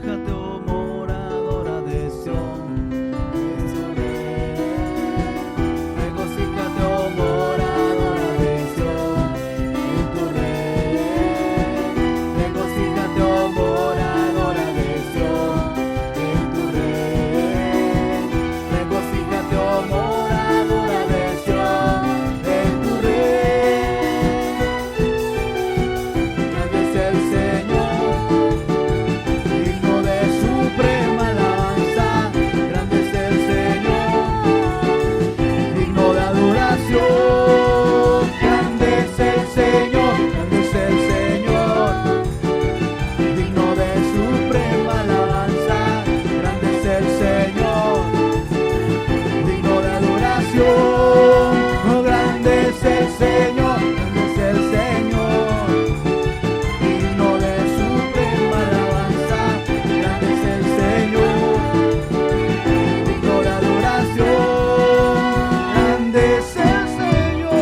Regocíjate, oh moradora de Sión, en su rey. Regocíjate, oh moradora de Sión, en tu rey. Regocíjate, oh moradora de Sión, en tu rey. Regocíjate, oh moradora de Sión, en tu rey. Grande es el Señor, digno de suprema alabanza. Grande es el Señor, digno de adoración. Grande es el Señor, digno de suprema alabanza. Grande es el Señor, digno de adoración. Oh, grande es el Señor, digno de suprema alabanza. Grande es el Señor, digno de adoración. Grande es el Señor.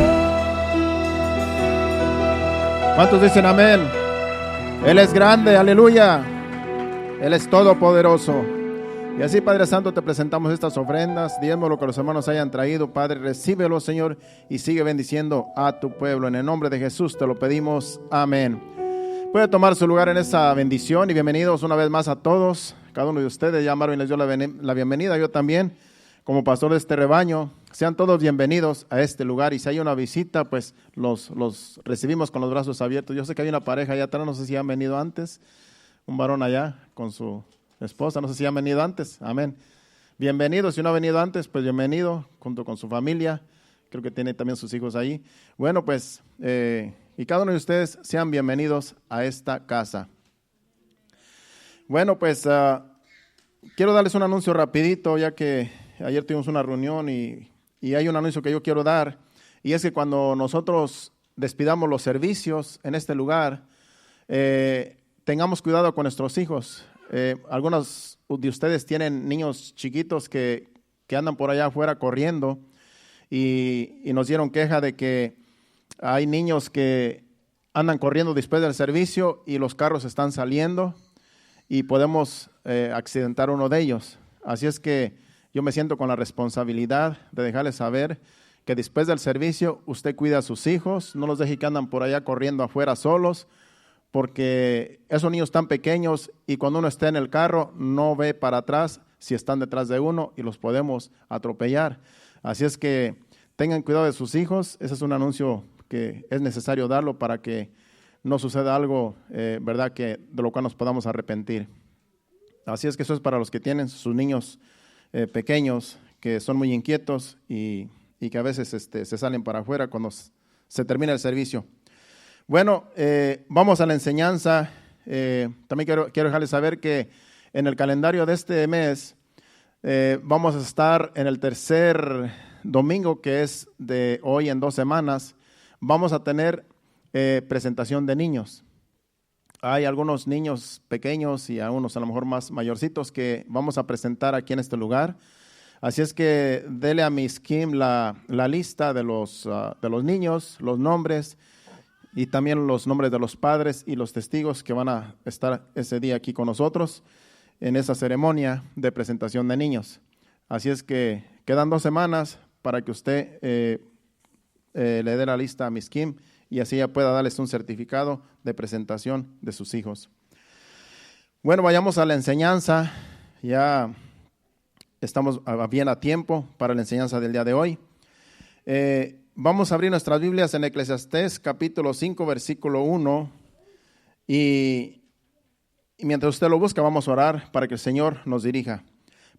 ¿Cuántos dicen amén? Él es grande, aleluya. Él es todopoderoso. Y así, Padre Santo, te presentamos estas ofrendas, diezmo lo que los hermanos hayan traído. Padre, recíbelo, Señor, y sigue bendiciendo a tu pueblo. En el nombre de Jesús te lo pedimos, amén. Puede tomar su lugar en esa bendición y bienvenidos una vez más a todos. Cada uno de ustedes, ya Marvin les dio la bienvenida, yo también, como pastor de este rebaño. Sean todos bienvenidos a este lugar, y si hay una visita, pues los recibimos con los brazos abiertos. Yo sé que hay una pareja allá atrás, no sé si han venido antes, un varón allá con su esposa, no sé si han venido antes, amén. Bienvenido, si no ha venido antes, pues bienvenido, junto con su familia, creo que tiene también sus hijos ahí. Bueno, pues, y cada uno de ustedes sean bienvenidos a esta casa. Bueno, pues, quiero darles un anuncio rapidito, ya que ayer tuvimos una reunión y hay un anuncio que yo quiero dar, y es que cuando nosotros despidamos los servicios en este lugar, tengamos cuidado con nuestros hijos. Algunos de ustedes tienen niños chiquitos que andan por allá afuera corriendo, y nos dieron queja de que hay niños que andan corriendo después del servicio y los carros están saliendo y podemos accidentar uno de ellos. Así es que yo me siento con la responsabilidad de dejarles saber que después del servicio usted cuida a sus hijos, no los deje que andan por allá corriendo afuera solos, porque esos niños tan pequeños, y cuando uno está en el carro no ve para atrás si están detrás de uno y los podemos atropellar. Así es que tengan cuidado de sus hijos. Ese es un anuncio que es necesario darlo para que no suceda algo, verdad, que de lo cual nos podamos arrepentir. Así es que eso es para los que tienen sus niños pequeños, que son muy inquietos y que a veces se salen para afuera cuando se termina el servicio. Bueno, vamos a la enseñanza. También quiero dejarles saber que en el calendario de este mes vamos a estar en el tercer domingo, que es de hoy en 2 semanas. Vamos a tener presentación de niños. Hay algunos niños pequeños y algunos a lo mejor más mayorcitos que vamos a presentar aquí en este lugar. Así es que dele a Miss Kim la lista de los niños, los nombres, y también los nombres de los padres y los testigos que van a estar ese día aquí con nosotros en esa ceremonia de presentación de niños. Así es que quedan 2 semanas para que usted le dé la lista a Miss Kim, y así ella pueda darles un certificado de presentación de sus hijos. Bueno, vayamos a la enseñanza. Ya estamos bien a tiempo para la enseñanza del día de hoy. Vamos a abrir nuestras Biblias en Eclesiastés capítulo 5, versículo 1. Y mientras usted lo busca, vamos a orar para que el Señor nos dirija.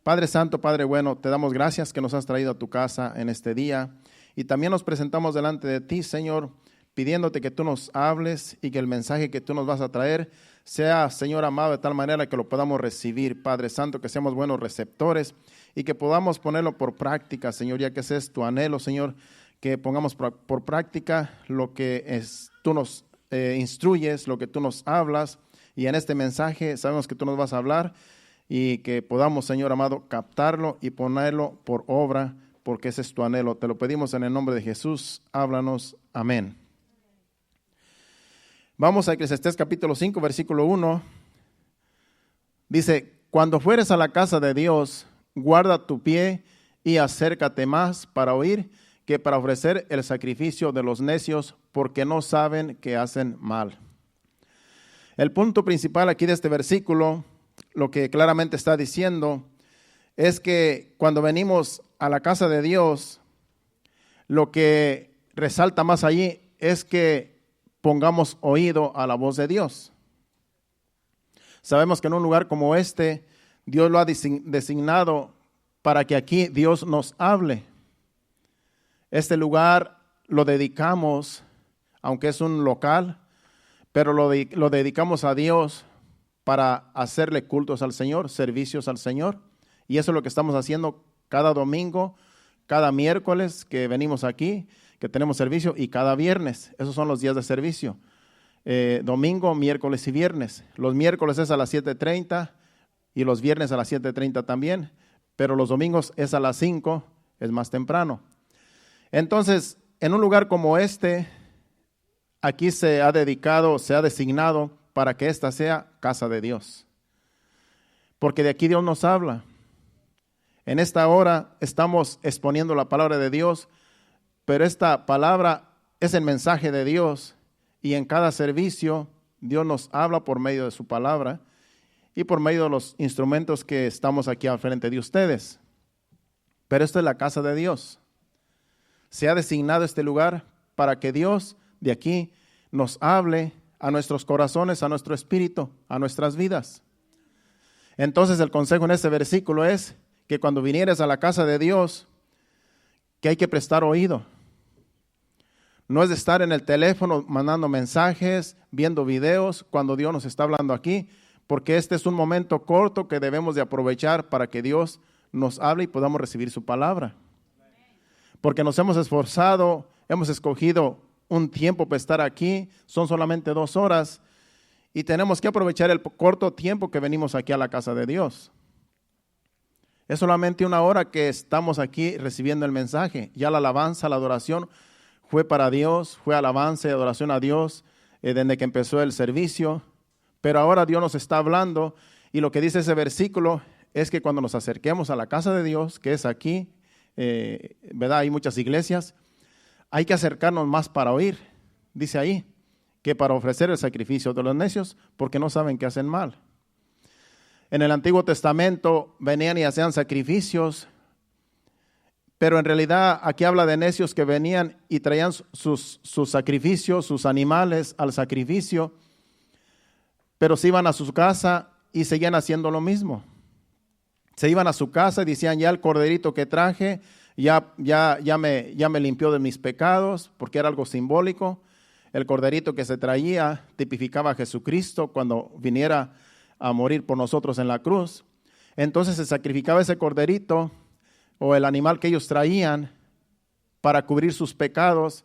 Padre Santo, Padre bueno, te damos gracias que nos has traído a tu casa en este día. Y también nos presentamos delante de ti, Señor, pidiéndote que tú nos hables y que el mensaje que tú nos vas a traer sea, Señor amado, de tal manera que lo podamos recibir, Padre Santo, que seamos buenos receptores y que podamos ponerlo por práctica, Señor, ya que ese es tu anhelo, Señor, que pongamos por práctica lo que tú nos instruyes, lo que tú nos hablas, y en este mensaje sabemos que tú nos vas a hablar y que podamos, Señor amado, captarlo y ponerlo por obra, porque ese es tu anhelo. Te lo pedimos en el nombre de Jesús, háblanos, amén. Vamos a Eclesiastés capítulo 5, versículo 1. Dice, cuando fueres a la casa de Dios, guarda tu pie y acércate más para oír que para ofrecer el sacrificio de los necios, porque no saben que hacen mal. El punto principal aquí de este versículo, lo que claramente está diciendo, es que cuando venimos a la casa de Dios, lo que resalta más allí es que pongamos oído a la voz de Dios. Sabemos que en un lugar como este, Dios lo ha designado para que aquí Dios nos hable. Este lugar lo dedicamos, aunque es un local, pero lo dedicamos a Dios para hacerle cultos al Señor, servicios al Señor. Y eso es lo que estamos haciendo cada domingo, cada miércoles que venimos aquí, que tenemos servicio, y cada viernes. Esos son los días de servicio. Domingo, miércoles y viernes. Los miércoles es a las 7:30 y los viernes a las 7:30 también, pero los domingos es a las 5, es más temprano. Entonces, en un lugar como este, aquí se ha designado para que esta sea casa de Dios. Porque de aquí Dios nos habla. En esta hora estamos exponiendo la palabra de Dios, pero esta palabra es el mensaje de Dios y en cada servicio Dios nos habla por medio de su palabra y por medio de los instrumentos que estamos aquí al frente de ustedes. Pero esto es la casa de Dios. Se ha designado este lugar para que Dios de aquí nos hable a nuestros corazones, a nuestro espíritu, a nuestras vidas. Entonces el consejo en este versículo es que cuando vinieres a la casa de Dios, que hay que prestar oído. No es de estar en el teléfono mandando mensajes, viendo videos, cuando Dios nos está hablando aquí, porque este es un momento corto que debemos de aprovechar para que Dios nos hable y podamos recibir su palabra. Porque nos hemos esforzado, hemos escogido un tiempo para estar aquí, son solamente 2 horas, y tenemos que aprovechar el corto tiempo que venimos aquí a la casa de Dios. Es solamente 1 hora que estamos aquí recibiendo el mensaje. Ya la alabanza, la adoración fue para Dios, fue alabanza y adoración a Dios desde que empezó el servicio. Pero ahora Dios nos está hablando y lo que dice ese versículo es que cuando nos acerquemos a la casa de Dios, que es aquí, ¿verdad? Hay muchas iglesias, hay que acercarnos más para oír, dice ahí, que para ofrecer el sacrificio de los necios, porque no saben que hacen mal. En el Antiguo Testamento venían y hacían sacrificios, pero en realidad aquí habla de necios que venían y traían sus sacrificios, sus animales al sacrificio, pero se iban a su casa y seguían haciendo lo mismo. Se iban a su casa y decían, ya el corderito que traje ya me limpió de mis pecados, porque era algo simbólico. El corderito que se traía tipificaba a Jesucristo cuando viniera a morir por nosotros en la cruz. Entonces se sacrificaba ese corderito o el animal que ellos traían para cubrir sus pecados,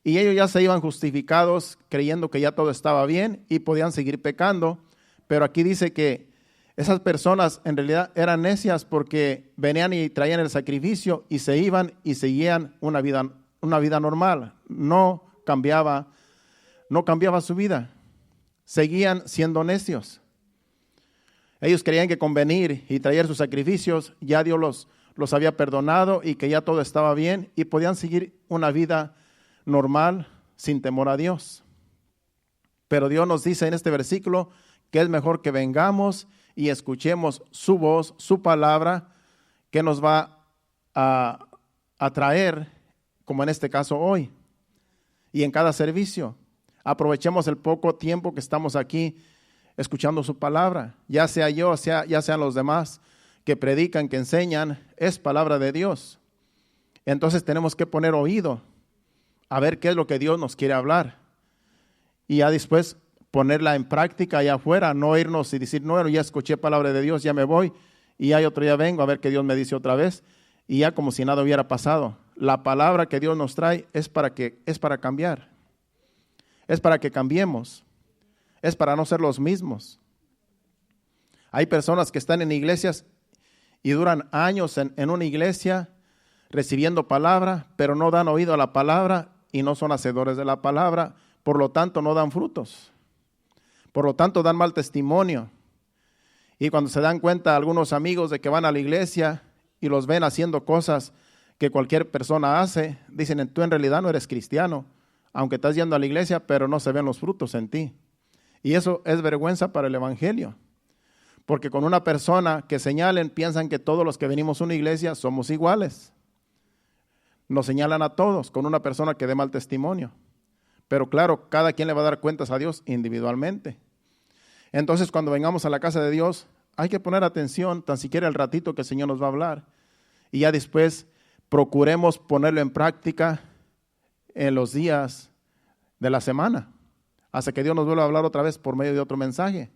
y ellos ya se iban justificados creyendo que ya todo estaba bien y podían seguir pecando. Pero aquí dice que esas personas en realidad eran necias porque venían y traían el sacrificio y se iban y seguían una vida normal. No cambiaba su vida. Seguían siendo necios. Ellos creían que con venir y traer sus sacrificios ya Dios los había perdonado y que ya todo estaba bien y podían seguir una vida normal sin temor a Dios. Pero Dios nos dice en este versículo que es mejor que vengamos y escuchemos su voz, su palabra, que nos va a traer, como en este caso hoy, y en cada servicio. Aprovechemos el poco tiempo que estamos aquí escuchando su palabra, ya sea yo, ya sean los demás que predican, que enseñan, es palabra de Dios. Entonces tenemos que poner oído a ver qué es lo que Dios nos quiere hablar y ya después ponerla en práctica allá afuera, no irnos y decir, no, ya escuché palabra de Dios, ya me voy y ya otro día vengo a ver qué Dios me dice otra vez y ya como si nada hubiera pasado. La palabra que Dios nos trae es para cambiar, es para que cambiemos, es para no ser los mismos. Hay personas que están en iglesias y duran años en una iglesia recibiendo palabra, pero no dan oído a la palabra y no son hacedores de la palabra, por lo tanto no dan frutos, por lo tanto dan mal testimonio. Y cuando se dan cuenta algunos amigos de que van a la iglesia y los ven haciendo cosas que cualquier persona hace, dicen, tú en realidad no eres cristiano, aunque estás yendo a la iglesia, pero no se ven los frutos en ti. Y eso es vergüenza para el evangelio. Porque con una persona que señalen, piensan que todos los que venimos a una iglesia somos iguales. Nos señalan a todos con una persona que dé mal testimonio. Pero claro, cada quien le va a dar cuentas a Dios individualmente. Entonces, cuando vengamos a la casa de Dios, hay que poner atención, tan siquiera el ratito que el Señor nos va a hablar. Y ya después procuremos ponerlo en práctica en los días de la semana, hasta que Dios nos vuelva a hablar otra vez por medio de otro mensaje.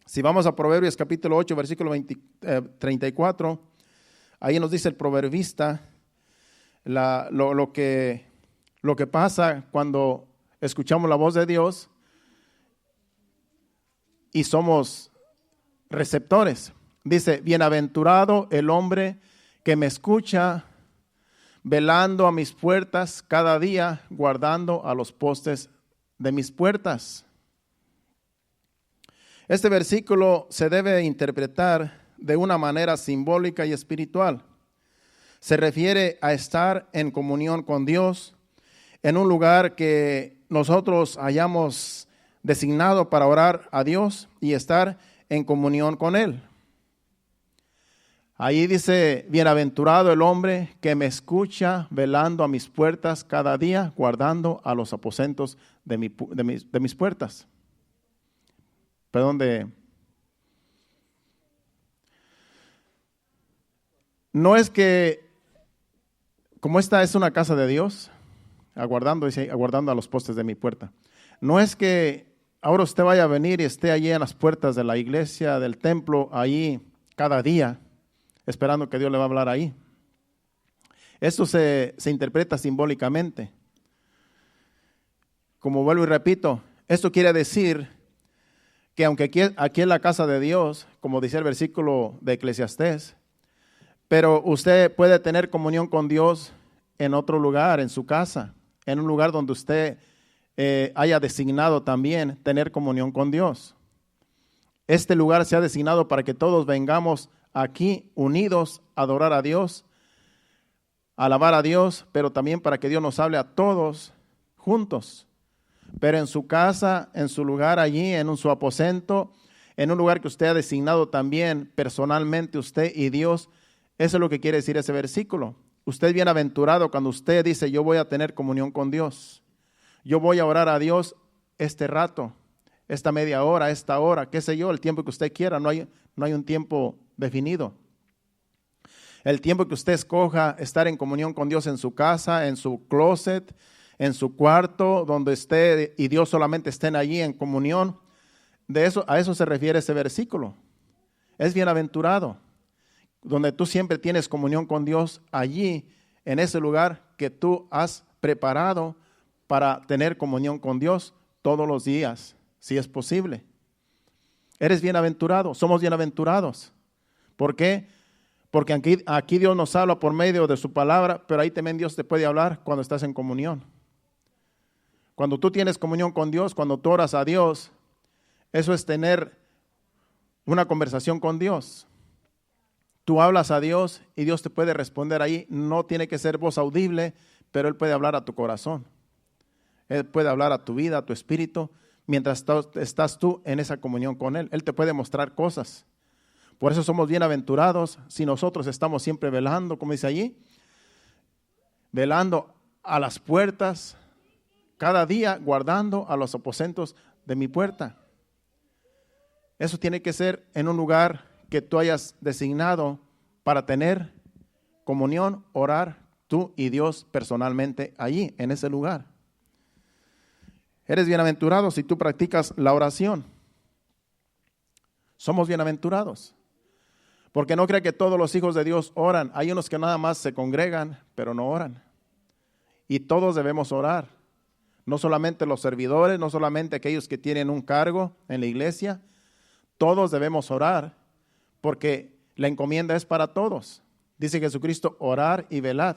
Si vamos a Proverbios capítulo 8, versículo 34, ahí nos dice el proverbista lo que pasa cuando escuchamos la voz de Dios y somos receptores. Dice, bienaventurado el hombre que me escucha, velando a mis puertas cada día, guardando a los postes de mis puertas. Este versículo se debe interpretar de una manera simbólica y espiritual. Se refiere a estar en comunión con Dios en un lugar que nosotros hayamos designado para orar a Dios y estar en comunión con Él. Ahí dice, bienaventurado el hombre que me escucha velando a mis puertas cada día, guardando a los aposentos de mis puertas. No es que, como esta es una casa de Dios, aguardando a los postes de mi puerta, no es que ahora usted vaya a venir y esté allí en las puertas de la iglesia, del templo, allí cada día, esperando que Dios le va a hablar ahí. Esto se interpreta simbólicamente. Como vuelvo y repito, esto quiere decir que aunque aquí es la casa de Dios, como dice el versículo de Eclesiastés, pero usted puede tener comunión con Dios en otro lugar, en su casa, en un lugar donde usted haya designado también tener comunión con Dios. Este lugar se ha designado para que todos vengamos aquí unidos a adorar a Dios, a alabar a Dios, pero también para que Dios nos hable a todos juntos. Pero en su casa, en su lugar allí, en su aposento, en un lugar que usted ha designado también personalmente usted y Dios, eso es lo que quiere decir ese versículo. Usted es bienaventurado cuando usted dice, yo voy a tener comunión con Dios. Yo voy a orar a Dios este rato, esta media hora, esta hora, qué sé yo, el tiempo que usted quiera, no hay un tiempo definido. El tiempo que usted escoja estar en comunión con Dios en su casa, en su closet, en su cuarto, donde usted y Dios solamente estén allí en comunión, a eso se refiere ese versículo. Es bienaventurado, donde tú siempre tienes comunión con Dios allí, en ese lugar que tú has preparado para tener comunión con Dios todos los días, si es posible. Eres bienaventurado, somos bienaventurados. ¿Por qué? Porque aquí Dios nos habla por medio de su palabra, pero ahí también Dios te puede hablar cuando estás en comunión. Cuando tú tienes comunión con Dios, cuando tú oras a Dios, eso es tener una conversación con Dios. Tú hablas a Dios y Dios te puede responder ahí. No tiene que ser voz audible, pero Él puede hablar a tu corazón. Él puede hablar a tu vida, a tu espíritu, mientras estás tú en esa comunión con Él. Él te puede mostrar cosas. Por eso somos bienaventurados si nosotros estamos siempre velando, como dice allí, velando a las puertas, cada día guardando a los aposentos de mi puerta. Eso tiene que ser en un lugar que tú hayas designado para tener comunión, orar tú y Dios personalmente allí, en ese lugar. Eres bienaventurado si tú practicas la oración. Somos bienaventurados. Porque no crea que todos los hijos de Dios oran. Hay unos que nada más se congregan, pero no oran. Y todos debemos orar. No solamente los servidores, no solamente aquellos que tienen un cargo en la iglesia. Todos debemos orar, porque la encomienda es para todos. Dice Jesucristo, orar y velad,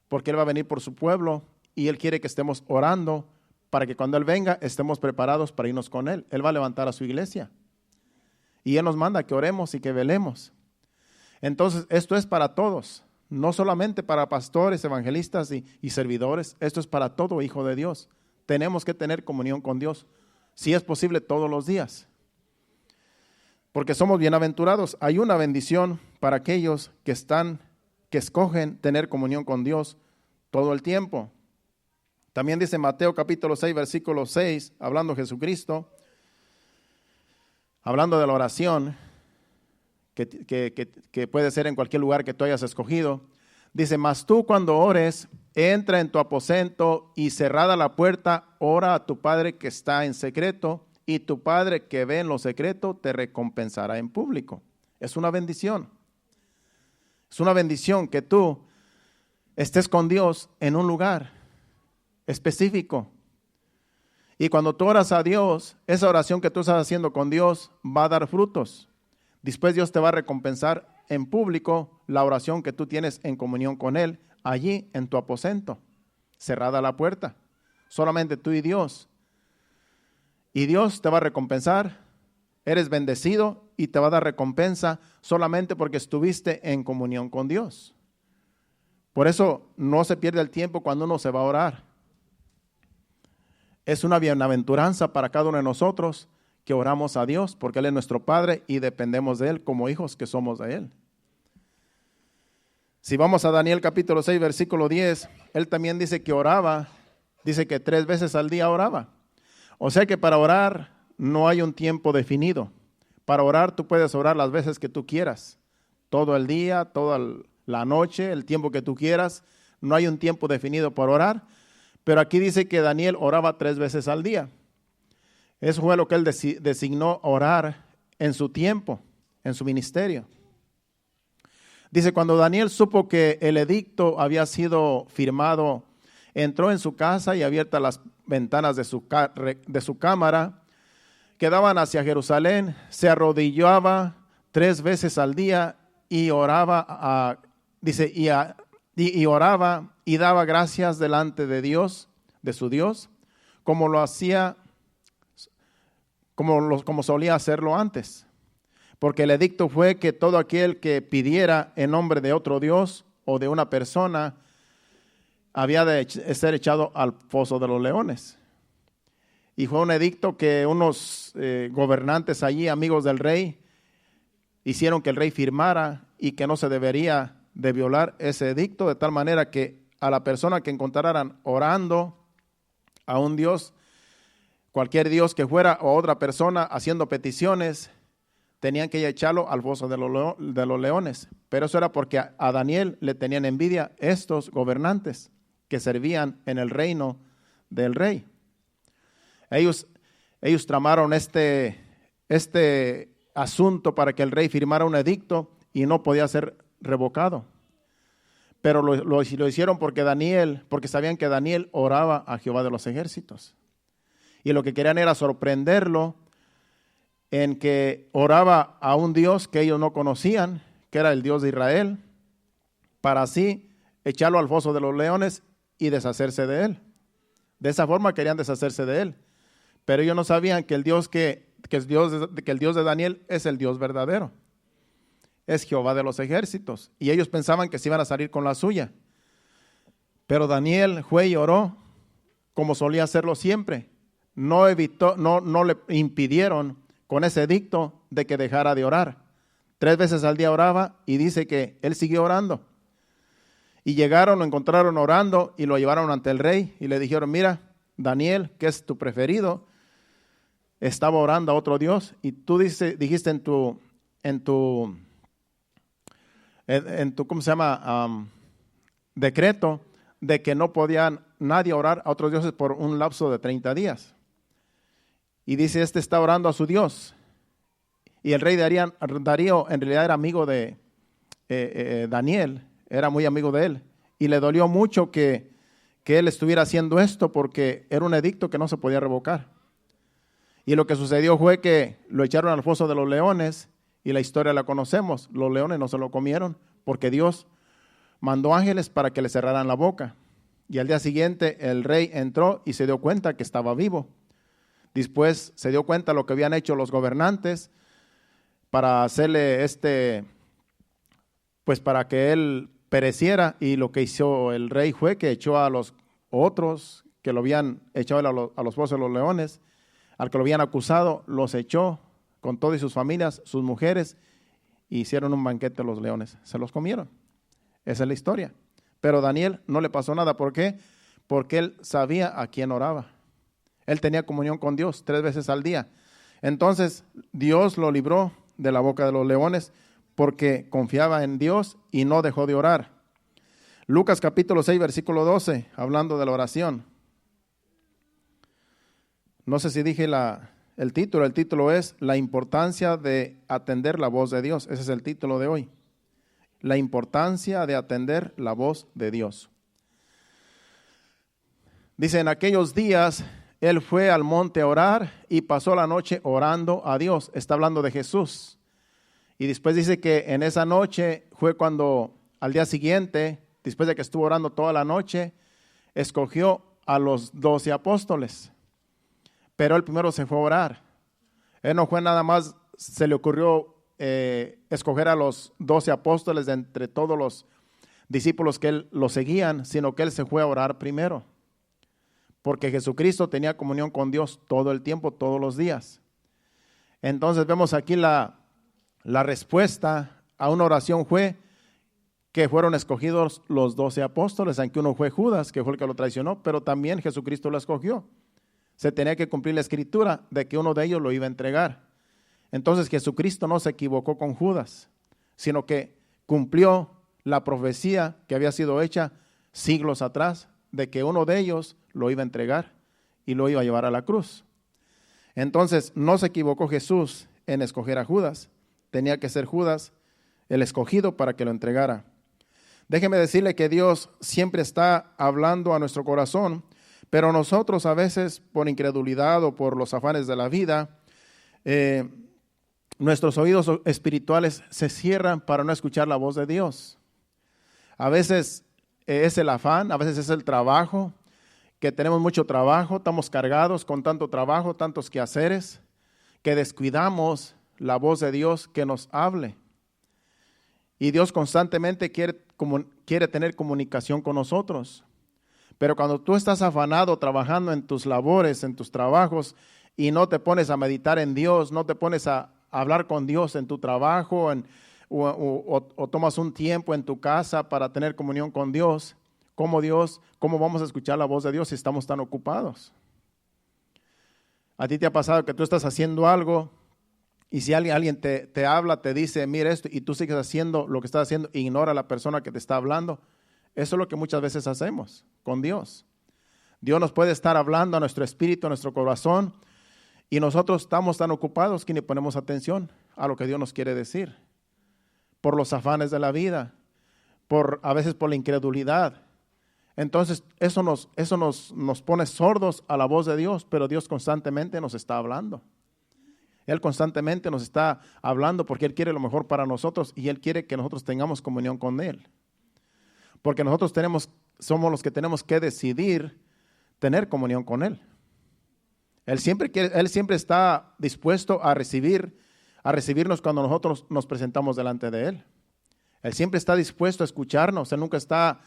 porque Él va a venir por su pueblo y Él quiere que estemos orando para que cuando Él venga estemos preparados para irnos con Él. Él va a levantar a su iglesia. Y Él nos manda que oremos y que velemos. Entonces, esto es para todos, no solamente para pastores, evangelistas y servidores. Esto es para todo hijo de Dios. Tenemos que tener comunión con Dios, si es posible, todos los días. Porque somos bienaventurados. Hay una bendición para aquellos que escogen tener comunión con Dios todo el tiempo. También dice Mateo capítulo 6, versículo 6, hablando Jesucristo, hablando de la oración, que puede ser en cualquier lugar que tú hayas escogido. Dice, mas tú cuando ores, entra en tu aposento y cerrada la puerta, ora a tu Padre que está en secreto, y tu Padre que ve en lo secreto te recompensará en público. Es una bendición. Es una bendición que tú estés con Dios en un lugar específico. Y cuando tú oras a Dios, esa oración que tú estás haciendo con Dios va a dar frutos. Después Dios te va a recompensar en público la oración que tú tienes en comunión con Él, allí en tu aposento, cerrada la puerta, solamente tú y Dios. Y Dios te va a recompensar, eres bendecido y te va a dar recompensa solamente porque estuviste en comunión con Dios. Por eso no se pierde el tiempo cuando uno se va a orar. Es una bienaventuranza para cada uno de nosotros que oramos a Dios, porque Él es nuestro Padre y dependemos de Él como hijos que somos de Él. Si vamos a Daniel capítulo 6, versículo 10, Él también dice que oraba, dice que 3 veces al día oraba. O sea que para orar no hay un tiempo definido. Para orar tú puedes orar las veces que tú quieras, todo el día, toda la noche, el tiempo que tú quieras. No hay un tiempo definido para orar, pero aquí dice que Daniel oraba 3 veces al día. Eso fue lo que él designó orar en su tiempo, en su ministerio. Dice, cuando Daniel supo que el edicto había sido firmado, entró en su casa y abiertas las ventanas de su cámara, que daban hacia Jerusalén, se arrodillaba 3 veces al día y oraba, y oraba y daba gracias delante de Dios, de su Dios, como lo hacía, como solía hacerlo antes. Porque el edicto fue que todo aquel que pidiera en nombre de otro Dios o de una persona había de ser echado al foso de los leones. Y fue un edicto que unos gobernantes allí, amigos del rey, hicieron que el rey firmara y que no se debería de violar ese edicto, de tal manera que a la persona que encontraran orando a un Dios, cualquier Dios que fuera, o otra persona haciendo peticiones, tenían que echarlo al foso de los leones. Pero eso era porque a Daniel le tenían envidia estos gobernantes que servían en el reino del rey. Ellos tramaron este asunto para que el rey firmara un edicto y no podía ser revocado. Pero lo hicieron porque sabían que Daniel oraba a Jehová de los ejércitos. Y lo que querían era sorprenderlo en que oraba a un Dios que ellos no conocían, que era el Dios de Israel, para así echarlo al foso de los leones y deshacerse de él. De esa forma querían deshacerse de él. Pero ellos no sabían que el Dios de Daniel es el Dios verdadero. Es Jehová de los ejércitos. Y ellos pensaban que se iban a salir con la suya. Pero Daniel fue y oró como solía hacerlo siempre. No le impidieron con ese edicto de que dejara de orar. 3 veces al día oraba y dice que él siguió orando. Y lo encontraron orando y lo llevaron ante el rey y le dijeron, mira, Daniel, que es tu preferido, estaba orando a otro Dios y tú dijiste en tu ¿cómo se llama? Decreto de que no podía nadie orar a otros dioses por un lapso de 30 días. Y dice, está orando a su Dios. Y el rey Darío en realidad era amigo de Daniel, era muy amigo de él. Y le dolió mucho que él estuviera haciendo esto porque era un edicto que no se podía revocar. Y lo que sucedió fue que lo echaron al foso de los leones y la historia la conocemos. Los leones no se lo comieron porque Dios mandó ángeles para que le cerraran la boca. Y al día siguiente el rey entró y se dio cuenta que estaba vivo. Después se dio cuenta de lo que habían hecho los gobernantes, para hacerle pues para que él pereciera. Y lo que hizo el rey fue que echó a los otros que lo habían echado a los pozos de los leones, al que lo habían acusado, los echó con todas sus familias, sus mujeres, e hicieron un banquete a los leones, se los comieron. Esa es la historia. Pero Daniel no le pasó nada. ¿Por qué? Porque él sabía a quién oraba. Él tenía comunión con Dios 3 veces al día. Entonces Dios lo libró de la boca de los leones porque confiaba en Dios y no dejó de orar. Lucas capítulo 6, versículo 12, hablando de la oración. No sé si dije el título es La importancia de atender la voz de Dios. Ese es el título de hoy. La importancia de atender la voz de Dios. Dice, en aquellos días él fue al monte a orar y pasó la noche orando a Dios. Está hablando de Jesús. Y después dice que en esa noche fue cuando al día siguiente, después de que estuvo orando toda la noche, escogió a los 12 apóstoles. Pero él primero se fue a orar. Él no fue nada más, se le ocurrió escoger a los 12 apóstoles de entre todos los discípulos que él lo seguían, sino que él se fue a orar primero. Porque Jesucristo tenía comunión con Dios todo el tiempo, todos los días. Entonces vemos aquí la respuesta a una oración fue que fueron escogidos los 12 apóstoles, aunque uno fue Judas, que fue el que lo traicionó, pero también Jesucristo lo escogió. Se tenía que cumplir la escritura de que uno de ellos lo iba a entregar. Entonces Jesucristo no se equivocó con Judas, sino que cumplió la profecía que había sido hecha siglos atrás, de que uno de ellos lo iba a entregar y lo iba a llevar a la cruz. Entonces no se equivocó Jesús en escoger a Judas. Tenía que ser Judas el escogido para que lo entregara. Déjeme decirle que Dios siempre está hablando a nuestro corazón, pero nosotros a veces por incredulidad o por los afanes de la vida, nuestros oídos espirituales se cierran para no escuchar la voz de Dios. A veces es el afán, a veces es el trabajo, que tenemos mucho trabajo, estamos cargados con tanto trabajo, tantos quehaceres, que descuidamos la voz de Dios que nos hable. Y Dios constantemente quiere tener comunicación con nosotros. Pero cuando tú estás afanado trabajando en tus labores, en tus trabajos, y no te pones a meditar en Dios, no te pones a hablar con Dios en tu trabajo, o tomas un tiempo en tu casa para tener comunión con Dios, ¿cómo vamos a escuchar la voz de Dios si estamos tan ocupados? ¿A ti te ha pasado que tú estás haciendo algo y si alguien te habla, te dice, mira esto, y tú sigues haciendo lo que estás haciendo, ignora a la persona que te está hablando? Eso es lo que muchas veces hacemos con Dios. Dios nos puede estar hablando a nuestro espíritu, a nuestro corazón, y nosotros estamos tan ocupados que ni ponemos atención a lo que Dios nos quiere decir. Por los afanes de la vida, a veces por la incredulidad. Entonces eso nos pone sordos a la voz de Dios, pero Dios constantemente nos está hablando. Él constantemente nos está hablando porque Él quiere lo mejor para nosotros y Él quiere que nosotros tengamos comunión con Él. Porque nosotros somos los que tenemos que decidir tener comunión con Él. Él siempre está dispuesto a recibirnos cuando nosotros nos presentamos delante de Él. Él siempre está dispuesto a escucharnos. Él nunca está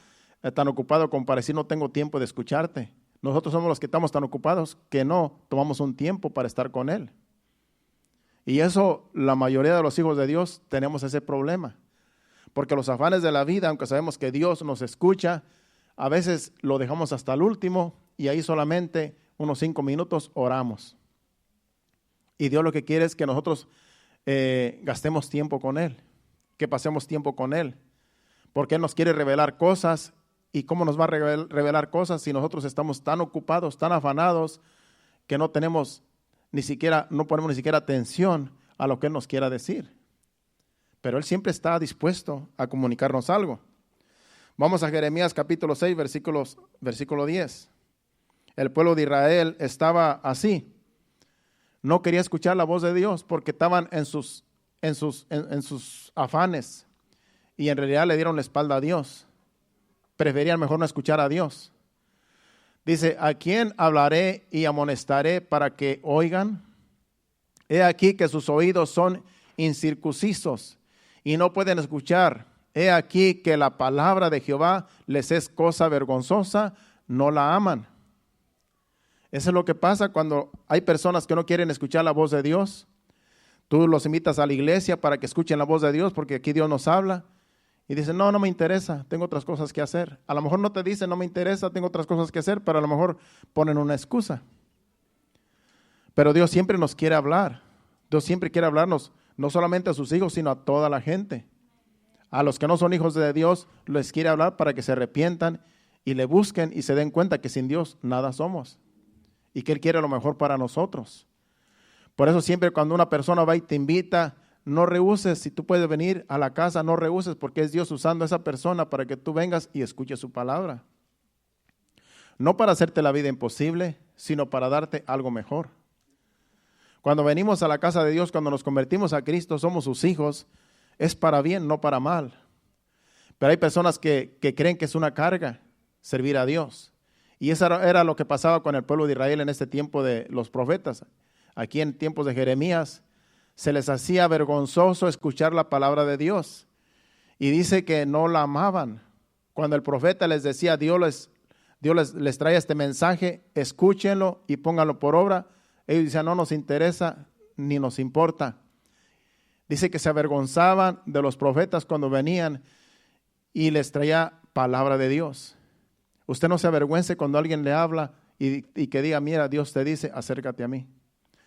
tan ocupado como para decir no tengo tiempo de escucharte. Nosotros somos los que estamos tan ocupados que no tomamos un tiempo para estar con Él. Y eso, la mayoría de los hijos de Dios tenemos ese problema. Porque los afanes de la vida, aunque sabemos que Dios nos escucha, a veces lo dejamos hasta el último y ahí solamente unos 5 minutos oramos. Y Dios lo que quiere es que nosotros gastemos tiempo con Él, que pasemos tiempo con Él. Porque Él nos quiere revelar cosas. ¿Y cómo nos va a revelar cosas si nosotros estamos tan ocupados, tan afanados, que no ponemos ni siquiera atención a lo que Él nos quiera decir? Pero Él siempre está dispuesto a comunicarnos algo. Vamos a Jeremías capítulo 6, versículo 10. El pueblo de Israel estaba así. No quería escuchar la voz de Dios porque estaban en sus afanes y en realidad le dieron la espalda a Dios. Preferían mejor no escuchar a Dios. Dice, ¿a quién hablaré y amonestaré para que oigan? He aquí que sus oídos son incircuncisos y no pueden escuchar. He aquí que la palabra de Jehová les es cosa vergonzosa, no la aman. Eso es lo que pasa cuando hay personas que no quieren escuchar la voz de Dios. Tú los invitas a la iglesia para que escuchen la voz de Dios porque aquí Dios nos habla. Y dicen, no, no me interesa, tengo otras cosas que hacer. A lo mejor no te dicen, no me interesa, tengo otras cosas que hacer, pero a lo mejor ponen una excusa. Pero Dios siempre nos quiere hablar. Dios siempre quiere hablarnos, no solamente a sus hijos, sino a toda la gente. A los que no son hijos de Dios, les quiere hablar para que se arrepientan y le busquen y se den cuenta que sin Dios nada somos. Y que Él quiere lo mejor para nosotros. Por eso siempre cuando una persona va y te invita, no rehuses. Si tú puedes venir a la casa, no rehuses, porque es Dios usando a esa persona para que tú vengas y escuches su palabra. No para hacerte la vida imposible, sino para darte algo mejor. Cuando venimos a la casa de Dios, cuando nos convertimos a Cristo, somos sus hijos, es para bien, no para mal. Pero hay personas que creen que es una carga servir a Dios. Y eso era lo que pasaba con el pueblo de Israel en este tiempo de los profetas. Aquí en tiempos de Jeremías, se les hacía vergonzoso escuchar la palabra de Dios. Y dice que no la amaban. Cuando el profeta les decía, Dios les trae este mensaje, escúchenlo y pónganlo por obra. Ellos decían, no nos interesa ni nos importa. Dice que se avergonzaban de los profetas cuando venían y les traía palabra de Dios. Usted no se avergüence cuando alguien le habla y que diga, mira, Dios te dice, acércate a mí.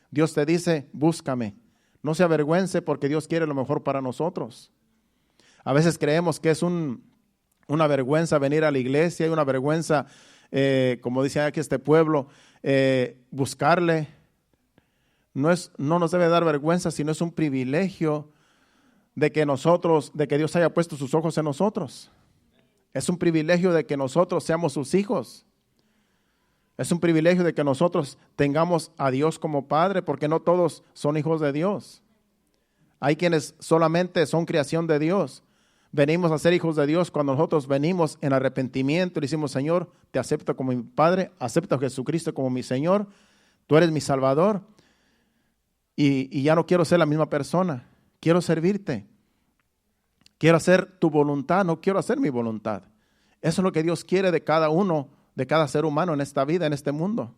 Dios te dice, búscame. No se avergüence porque Dios quiere lo mejor para nosotros. A veces creemos que es una vergüenza venir a la iglesia y una vergüenza, como dice aquí este pueblo, buscarle. No nos debe dar vergüenza, sino es un privilegio de que Dios haya puesto sus ojos en nosotros. Es un privilegio de que nosotros seamos sus hijos. Es un privilegio de que nosotros tengamos a Dios como Padre, porque no todos son hijos de Dios. Hay quienes solamente son creación de Dios. Venimos a ser hijos de Dios cuando nosotros venimos en arrepentimiento y decimos, Señor, te acepto como mi Padre, acepto a Jesucristo como mi Señor, tú eres mi Salvador y ya no quiero ser la misma persona, quiero servirte. Quiero hacer tu voluntad, no quiero hacer mi voluntad. Eso es lo que Dios quiere de cada uno, de cada ser humano en esta vida, en este mundo.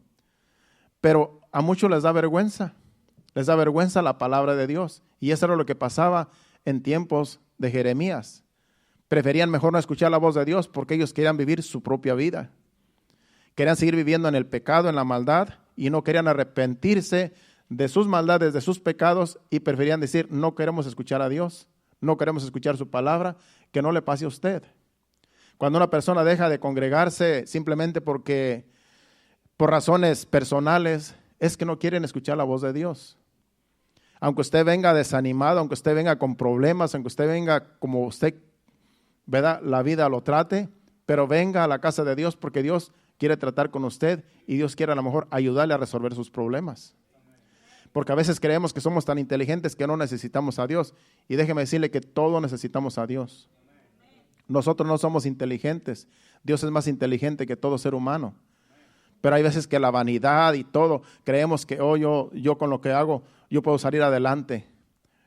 Pero a muchos les da vergüenza la palabra de Dios. Y eso era lo que pasaba en tiempos de Jeremías. Preferían mejor no escuchar la voz de Dios porque ellos querían vivir su propia vida. Querían seguir viviendo en el pecado, en la maldad, y no querían arrepentirse de sus maldades, de sus pecados, y preferían decir, no queremos escuchar a Dios. No queremos escuchar su palabra, que no le pase a usted. Cuando una persona deja de congregarse simplemente por razones personales, es que no quieren escuchar la voz de Dios. Aunque usted venga desanimado, aunque usted venga con problemas, aunque usted venga como usted, ¿verdad?, la vida lo trate, pero venga a la casa de Dios porque Dios quiere tratar con usted y Dios quiere a lo mejor ayudarle a resolver sus problemas. Porque a veces creemos que somos tan inteligentes que no necesitamos a Dios. Y déjeme decirle que todos necesitamos a Dios. Nosotros no somos inteligentes. Dios es más inteligente que todo ser humano. Pero hay veces que la vanidad y todo, creemos que yo con lo que hago, yo puedo salir adelante.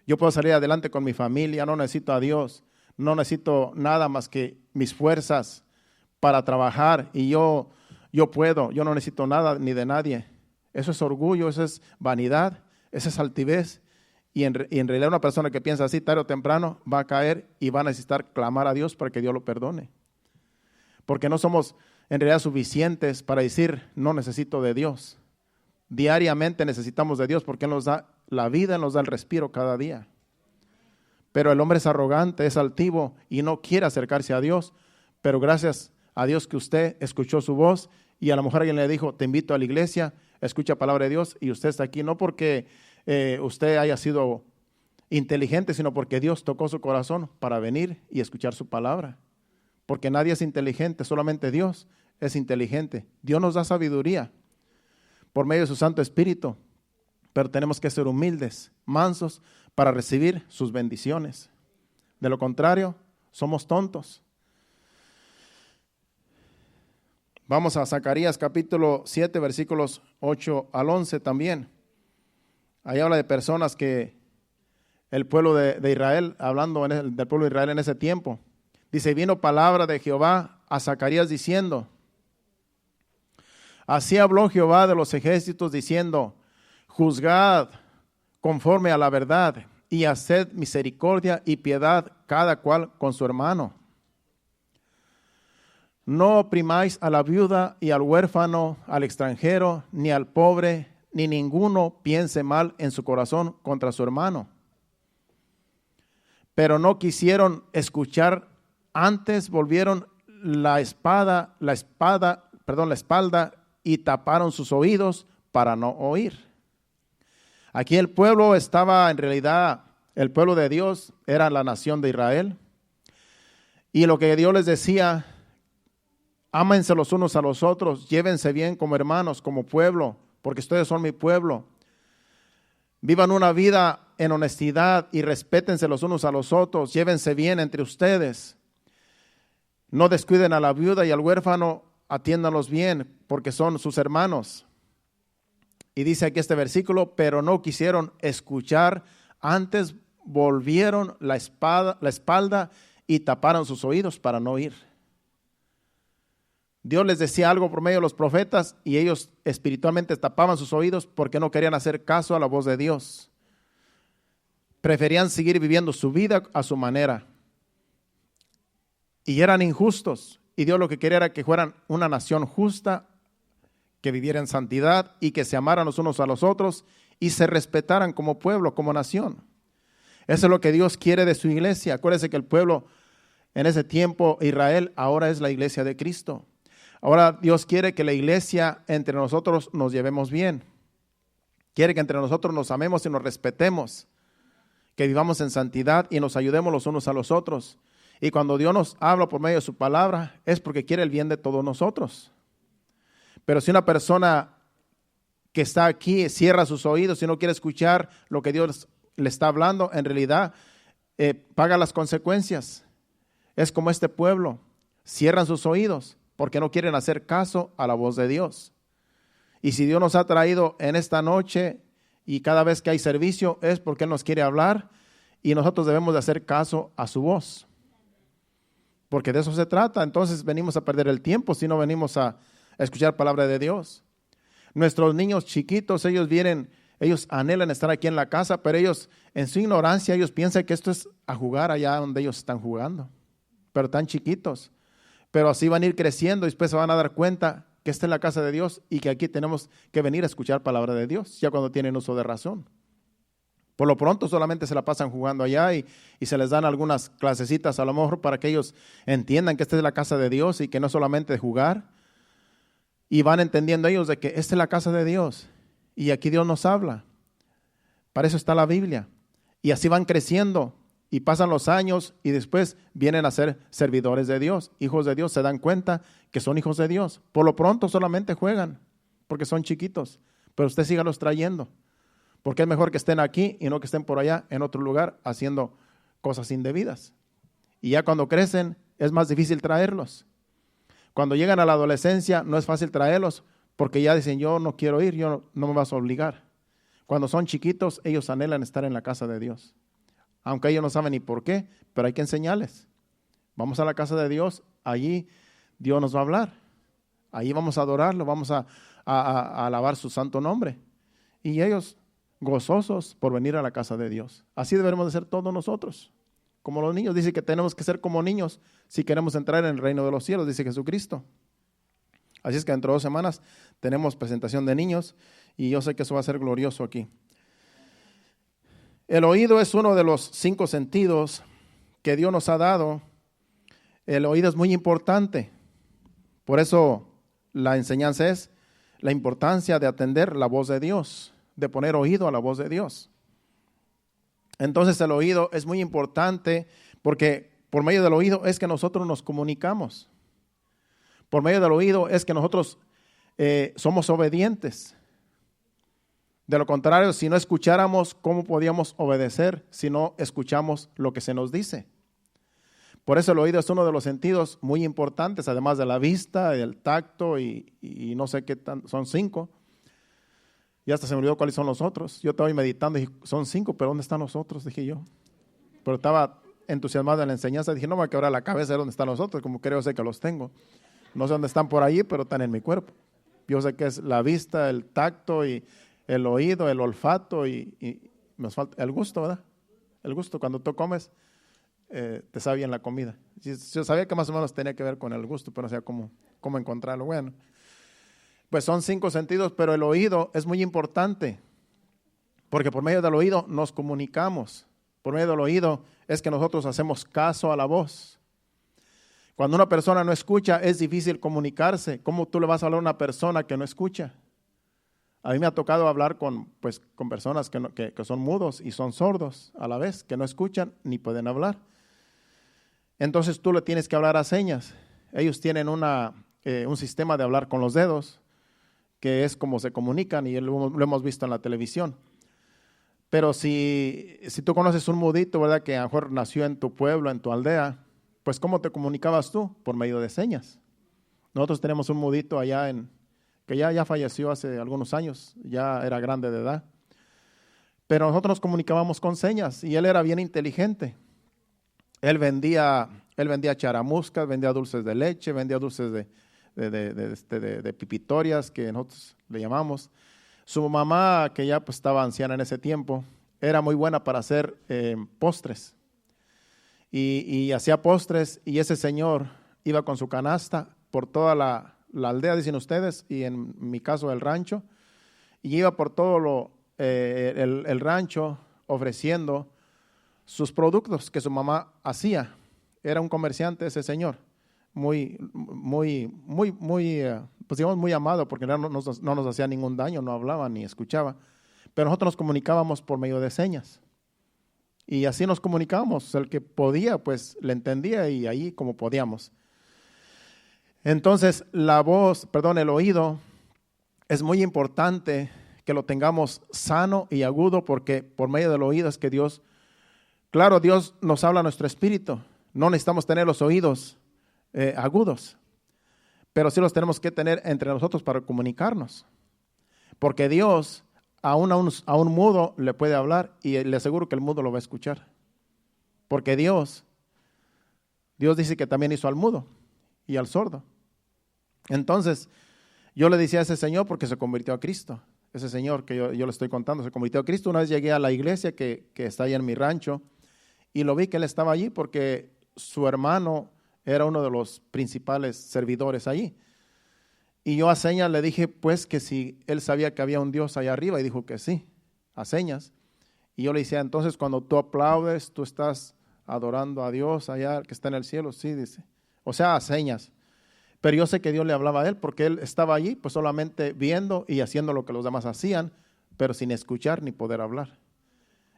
Yo puedo salir adelante con mi familia, no necesito a Dios. No necesito nada más que mis fuerzas para trabajar. Y yo puedo, yo no necesito nada ni de nadie. Eso es orgullo, eso es vanidad, eso es altivez. Y en realidad una persona que piensa así, tarde o temprano, va a caer y va a necesitar clamar a Dios para que Dios lo perdone. Porque no somos en realidad suficientes para decir, no necesito de Dios. Diariamente necesitamos de Dios porque Él nos da la vida, nos da el respiro cada día. Pero el hombre es arrogante, es altivo y no quiere acercarse a Dios. Pero gracias a Dios que usted escuchó su voz y a lo mejor alguien le dijo, te invito a la iglesia, escucha palabra de Dios y usted está aquí, no porque usted haya sido inteligente, sino porque Dios tocó su corazón para venir y escuchar su palabra. Porque nadie es inteligente, solamente Dios es inteligente. Dios nos da sabiduría por medio de su Santo Espíritu, pero tenemos que ser humildes, mansos, para recibir sus bendiciones. De lo contrario, somos tontos. Vamos a Zacarías capítulo 7, versículos 8 al 11 también. Ahí habla de personas que el pueblo de Israel, hablando del pueblo de Israel en ese tiempo. Dice, vino palabra de Jehová a Zacarías diciendo, así habló Jehová de los ejércitos diciendo, juzgad conforme a la verdad y haced misericordia y piedad cada cual con su hermano. No oprimáis a la viuda y al huérfano, al extranjero, ni al pobre, ni ninguno piense mal en su corazón contra su hermano. Pero no quisieron escuchar, antes volvieron la espalda y taparon sus oídos para no oír. Aquí el pueblo estaba, en realidad, el pueblo de Dios era la nación de Israel. Y lo que Dios les decía, ámense los unos a los otros, llévense bien como hermanos, como pueblo, porque ustedes son mi pueblo. Vivan una vida en honestidad y respétense los unos a los otros, llévense bien entre ustedes. No descuiden a la viuda y al huérfano, atiéndanlos bien, porque son sus hermanos. Y dice aquí este versículo, pero no quisieron escuchar, antes volvieron la espalda y taparon sus oídos para no oír. Dios les decía algo por medio de los profetas y ellos espiritualmente tapaban sus oídos porque no querían hacer caso a la voz de Dios. Preferían seguir viviendo su vida a su manera. Y eran injustos. Y Dios lo que quería era que fueran una nación justa, que viviera en santidad y que se amaran los unos a los otros y se respetaran como pueblo, como nación. Eso es lo que Dios quiere de su iglesia. Acuérdense que el pueblo en ese tiempo, Israel, ahora es la iglesia de Cristo. Ahora Dios quiere que la iglesia entre nosotros nos llevemos bien. Quiere que entre nosotros nos amemos y nos respetemos. Que vivamos en santidad y nos ayudemos los unos a los otros. Y cuando Dios nos habla por medio de su palabra, es porque quiere el bien de todos nosotros. Pero si una persona que está aquí cierra sus oídos y no quiere escuchar lo que Dios le está hablando, en realidad paga las consecuencias. Es como este pueblo, cierran sus oídos porque no quieren hacer caso a la voz de Dios. Y si Dios nos ha traído en esta noche y cada vez que hay servicio es porque Él nos quiere hablar y nosotros debemos de hacer caso a su voz. Porque de eso se trata. Entonces venimos a perder el tiempo si no venimos a escuchar palabra de Dios. Nuestros niños chiquitos, ellos anhelan estar aquí en la casa, pero ellos en su ignorancia, ellos piensan que esto es a jugar allá donde ellos están jugando, pero tan chiquitos. Pero así van a ir creciendo y después se van a dar cuenta que esta es la casa de Dios y que aquí tenemos que venir a escuchar palabra de Dios, ya cuando tienen uso de razón. Por lo pronto solamente se la pasan jugando allá y se les dan algunas clasecitas a lo mejor para que ellos entiendan que esta es la casa de Dios y que no solamente de jugar. Y van entendiendo ellos de que esta es la casa de Dios y aquí Dios nos habla. Para eso está la Biblia. Y así van creciendo y pasan los años y después vienen a ser servidores de Dios, hijos de Dios. Se dan cuenta que son hijos de Dios. Por lo pronto solamente juegan porque son chiquitos, pero usted sígalos trayendo. Porque es mejor que estén aquí y no que estén por allá en otro lugar haciendo cosas indebidas. Y ya cuando crecen es más difícil traerlos. Cuando llegan a la adolescencia no es fácil traerlos porque ya dicen yo no quiero ir, no me vas a obligar. Cuando son chiquitos ellos anhelan estar en la casa de Dios. Aunque ellos no saben ni por qué, pero hay que enseñarles. Vamos a la casa de Dios, allí Dios nos va a hablar. Allí vamos a adorarlo, vamos a alabar su santo nombre. Y ellos gozosos por venir a la casa de Dios. Así deberemos de ser todos nosotros. Como los niños, dice que tenemos que ser como niños si queremos entrar en el reino de los cielos, dice Jesucristo. Así es que dentro de 2 semanas tenemos presentación de niños y yo sé que eso va a ser glorioso aquí. El oído es uno de los 5 sentidos que Dios nos ha dado. El oído es muy importante. Por eso la enseñanza es la importancia de atender la voz de Dios, de poner oído a la voz de Dios. Entonces el oído es muy importante porque por medio del oído es que nosotros nos comunicamos. Por medio del oído es que nosotros somos obedientes. De lo contrario, si no escucháramos, ¿cómo podíamos obedecer si no escuchamos lo que se nos dice? Por eso el oído es uno de los sentidos muy importantes, además de la vista, el tacto y no sé qué son 5. Y hasta se me olvidó cuáles son los otros. Yo estaba ahí meditando y dije, son 5, pero ¿dónde están los otros? Dije yo. Pero estaba entusiasmado en la enseñanza. Dije, no me voy a quebrar la cabeza de dónde están los otros, como creo sé que los tengo. No sé dónde están por allí, pero están en mi cuerpo. Yo sé que es la vista, el tacto y el oído, el olfato y nos falta el gusto, ¿verdad? El gusto, cuando tú comes, te sabe bien la comida. Yo sabía que más o menos tenía que ver con el gusto, pero no sabía cómo encontrarlo. Bueno, pues son 5 sentidos, pero el oído es muy importante, porque por medio del oído nos comunicamos. Por medio del oído es que nosotros hacemos caso a la voz. Cuando una persona no escucha, es difícil comunicarse. ¿Cómo tú le vas a hablar a una persona que no escucha? A mí me ha tocado hablar con personas que son mudos y son sordos a la vez, que no escuchan ni pueden hablar. Entonces tú le tienes que hablar a señas. Ellos tienen un sistema de hablar con los dedos, que es como se comunican y lo hemos visto en la televisión. Pero si tú conoces un mudito, ¿verdad?, que a lo mejor nació en tu pueblo, en tu aldea, pues ¿cómo te comunicabas tú? Por medio de señas. Nosotros tenemos un mudito allá que ya falleció hace algunos años, ya era grande de edad. Pero nosotros nos comunicábamos con señas y él era bien inteligente. Él vendía charamuscas, vendía dulces de leche, vendía dulces de pipitorias, que nosotros le llamamos. Su mamá, que ya pues estaba anciana en ese tiempo, era muy buena para hacer postres. Y hacía postres, y ese señor iba con su canasta por toda la aldea, dicen ustedes, y en mi caso el rancho, y iba por todo el rancho ofreciendo sus productos que su mamá hacía. Era un comerciante ese señor, muy, pues digamos muy amado, porque no nos hacía ningún daño, no hablaba ni escuchaba, pero nosotros nos comunicábamos por medio de señas. Y así nos comunicábamos, el que podía pues le entendía y ahí como podíamos. Entonces el oído es muy importante que lo tengamos sano y agudo, porque por medio del oído es que Dios nos habla a nuestro espíritu. No necesitamos tener los oídos agudos, pero sí los tenemos que tener entre nosotros para comunicarnos, porque Dios a un mudo le puede hablar y le aseguro que el mudo lo va a escuchar, porque Dios dice que también hizo al mudo y al sordo. Entonces yo le decía a ese señor, porque se convirtió a Cristo, ese señor que yo le estoy contando se convirtió a Cristo. Una vez llegué a la iglesia que está ahí en mi rancho y lo vi que él estaba allí porque su hermano era uno de los principales servidores allí. Y yo a señas le dije pues que si él sabía que había un Dios allá arriba, y dijo que sí, a señas. Y yo le decía, entonces cuando tú aplaudes, tú estás adorando a Dios allá que está en el cielo. Sí, dice, o sea, a señas. Pero yo sé que Dios le hablaba a él porque él estaba allí pues solamente viendo y haciendo lo que los demás hacían, pero sin escuchar ni poder hablar.